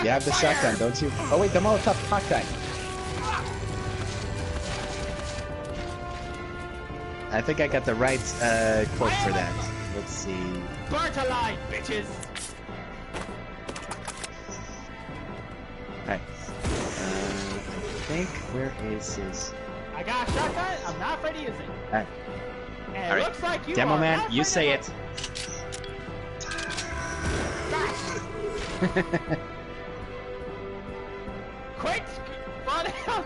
You have the shotgun, don't you? Oh wait, the Molotov cocktail. I think I got the right quote for that. Let's see. Burnt alive, bitches! Alright. I think, where is his... I got a shotgun, I'm not afraid to use it. Alright. And it looks like you Demo are man, not you say it. Quit! Run out!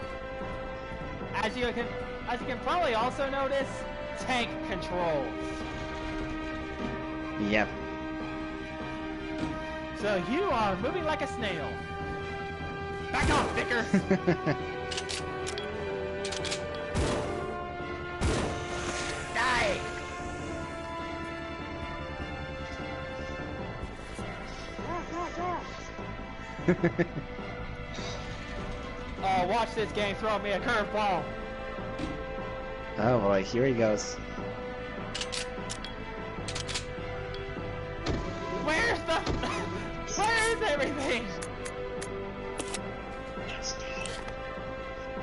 As you can probably also notice, tank controls. Yep. So you are moving like a snail. Back off, Vicker! Die! Oh, watch this game throw me a curveball. Oh boy, here he goes. Where's the... Where is everything?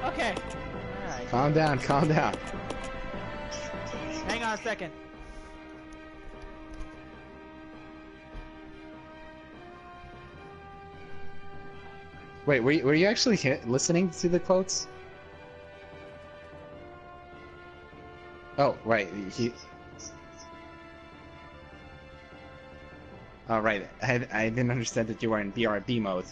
Okay. Alright. Calm down, calm down. Hang on a second. Wait, were you actually listening to the quotes? Oh, right. Oh, right. I didn't understand that you were in BRB mode.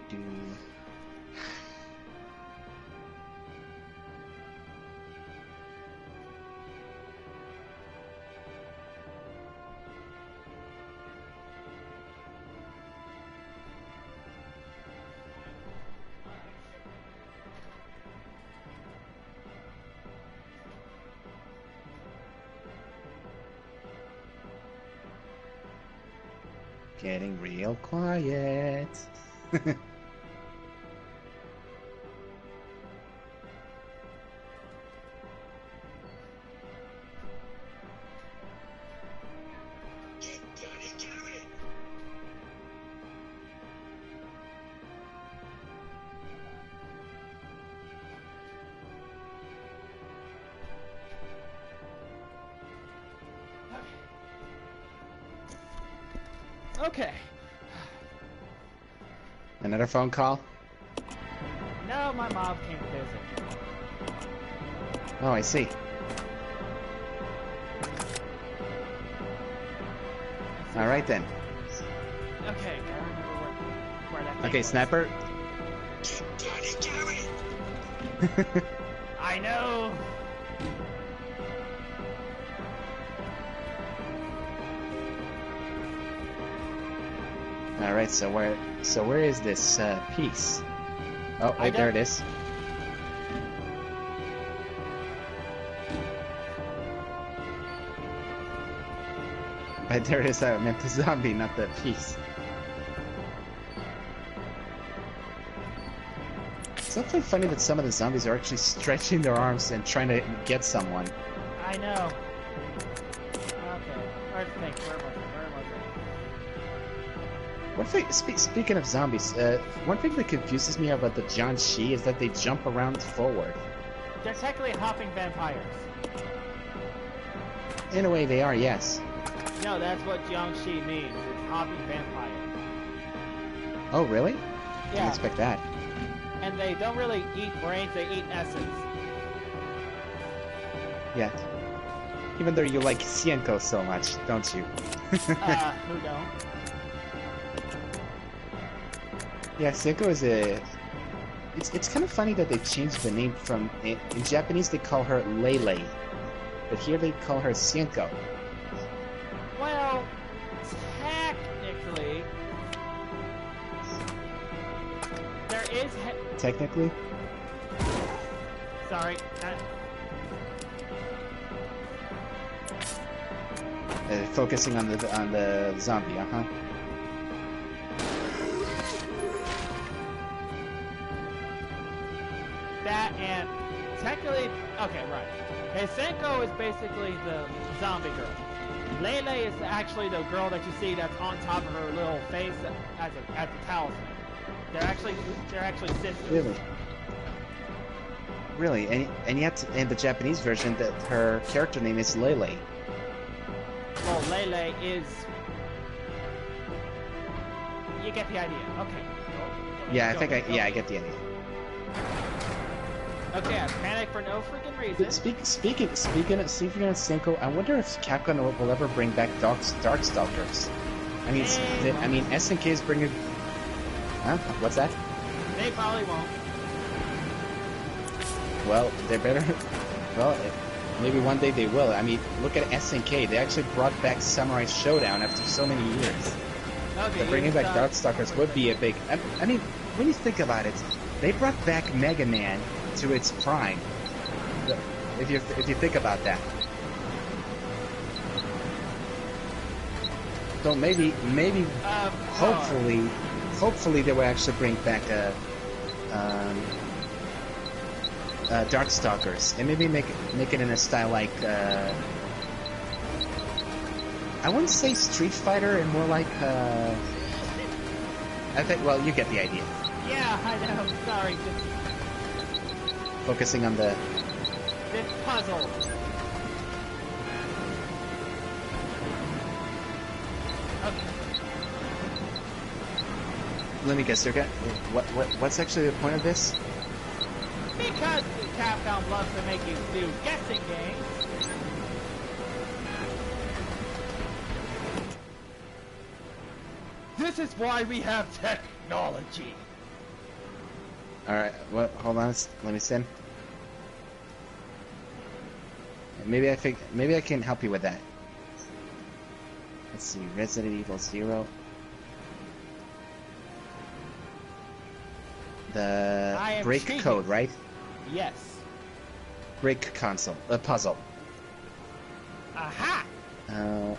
Do. Getting real quiet. Okay. Another phone call? No, my mom came to visit. Oh, I see. Alright then. Okay, I remember where that thing Okay, was. Sniper. I know! Alright, so where is this piece? Oh, wait, there it is. Right, there it is. I meant the zombie, not the piece. It's something funny that some of the zombies are actually stretching their arms and trying to get someone. I know. Okay, where's the thing? Where was it? One thing, speaking of zombies, one thing that confuses me about the Jiangshi is that they jump around forward. They're technically hopping vampires. In a way, they are, yes. No, that's what Jiangxi means. It's hopping vampire. Oh, really? Yeah. Didn't expect that. And they don't really eat brains, they eat essence. Yeah. Even though you like Xianko so much, don't you? Who don't? Yeah, Xianko is a... It's kind of funny that they changed the name from... In Japanese, they call her Lele. But here they call her Xianko. Well, technically... There is... Technically? Sorry. Focusing on the zombie, uh-huh. That and technically, okay, right. And Senko is basically the zombie girl. Lele is actually the girl that you see that's on top of her little face as the talisman. They're actually sisters. Really? Really? And yet in the Japanese version, that her character name is Lele. Well, Lele is. You get the idea. Okay. Yeah, I get the idea. Okay, I panic for no freaking reason. Speaking of Senko, I wonder if Capcom will ever bring back Darkstalkers. I mean, SNK is bringing. Huh? What's that? They probably won't. Well, they better. Well, maybe one day they will. I mean, look at SNK. They actually brought back Samurai Showdown after so many years. Okay, so bringing back Darkstalkers would be a big. I mean, when you think about it, they brought back Mega Man to its prime. If you think about that. So maybe, hopefully they will actually bring back Darkstalkers, and maybe make it in a style like I wouldn't say Street Fighter, and more like I think. Well, you get the idea. Yeah, I know. Sorry. Focusing on this puzzle. Okay. Let me guess. What's actually the point of this? Because Capcom loves to make you do guessing games. This is why we have technology. All right. Well, hold on. Let me send. Maybe I can help you with that. Let's see. Resident Evil 0. The break cheating. Code, right? Yes. Break console. Puzzle. Aha! Oh,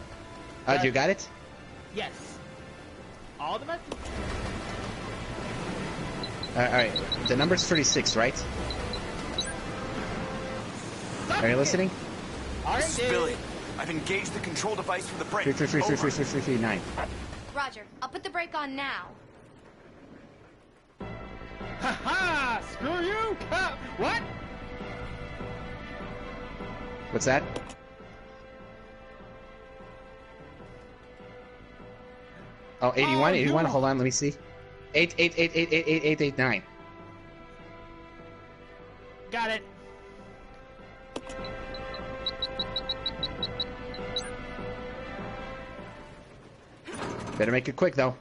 you got it? Yes. All the messages. Alright. The number's 36, right? Are you listening? This is Billy. I've engaged the control device for the brake. 333. Roger. I'll put the brake on now. Ha! Screw you! What? What's that? Oh, 81? 81? Hold on, let me see. 888888889. Got it. Better make it quick, though.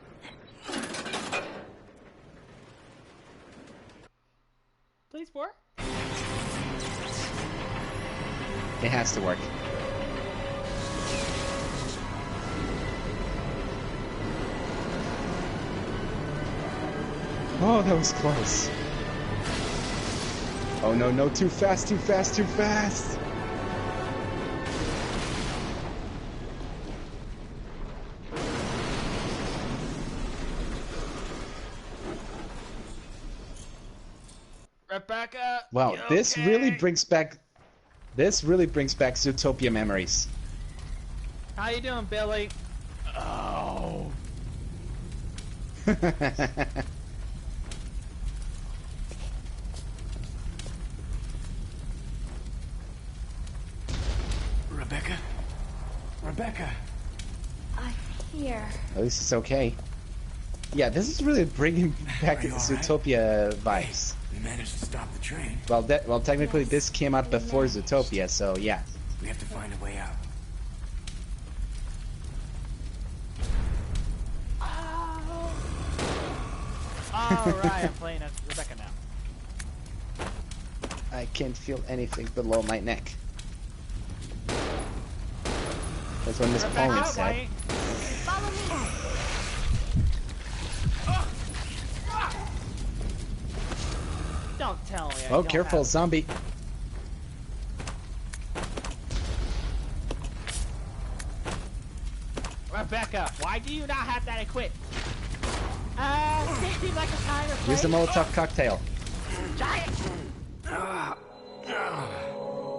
Please work. It has to work. Oh, that was close. Oh no, too fast. Rebecca. Wow, this really brings back Zootopia memories. How you doing, Billy? Oh. Rebecca? Rebecca. I'm here. At least it's okay. Yeah, this is really bringing back Zootopia vibes. We managed to stop the train. Well, technically this came out before Zootopia, so yeah. We have to find a way out. Alright, I'm playing as Rebecca now. I can't feel anything below my neck. That's what Miss Pauline said. Follow me. Don't tell me. Oh, careful, zombie. Rebecca, why do you not have that equipped? Seems like a time to play. Use the Molotov cocktail. Giant!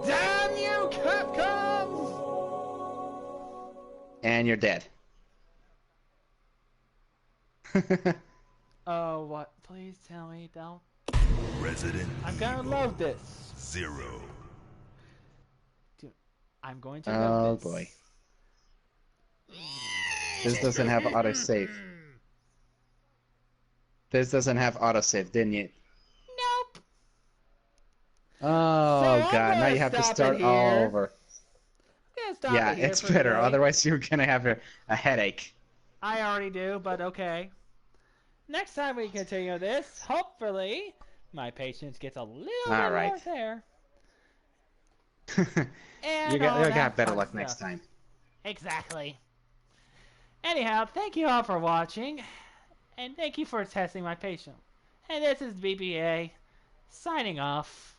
Damn you, Capcom! And you're dead. Oh, what? Please tell me, don't. Resident I'm gonna love this. 0. Dude, I'm going to love this. Oh boy. This doesn't have autosave. This doesn't have autosave, didn't it? Nope. Oh god, now you have to start all over. Yeah, it's better. Otherwise you're gonna have a headache. I already do, but okay. Next time we continue this, hopefully, my patience gets a little bit more there. You got better luck next time. Exactly. Anyhow, thank you all for watching, and thank you for testing my patience. And this is BBA, signing off.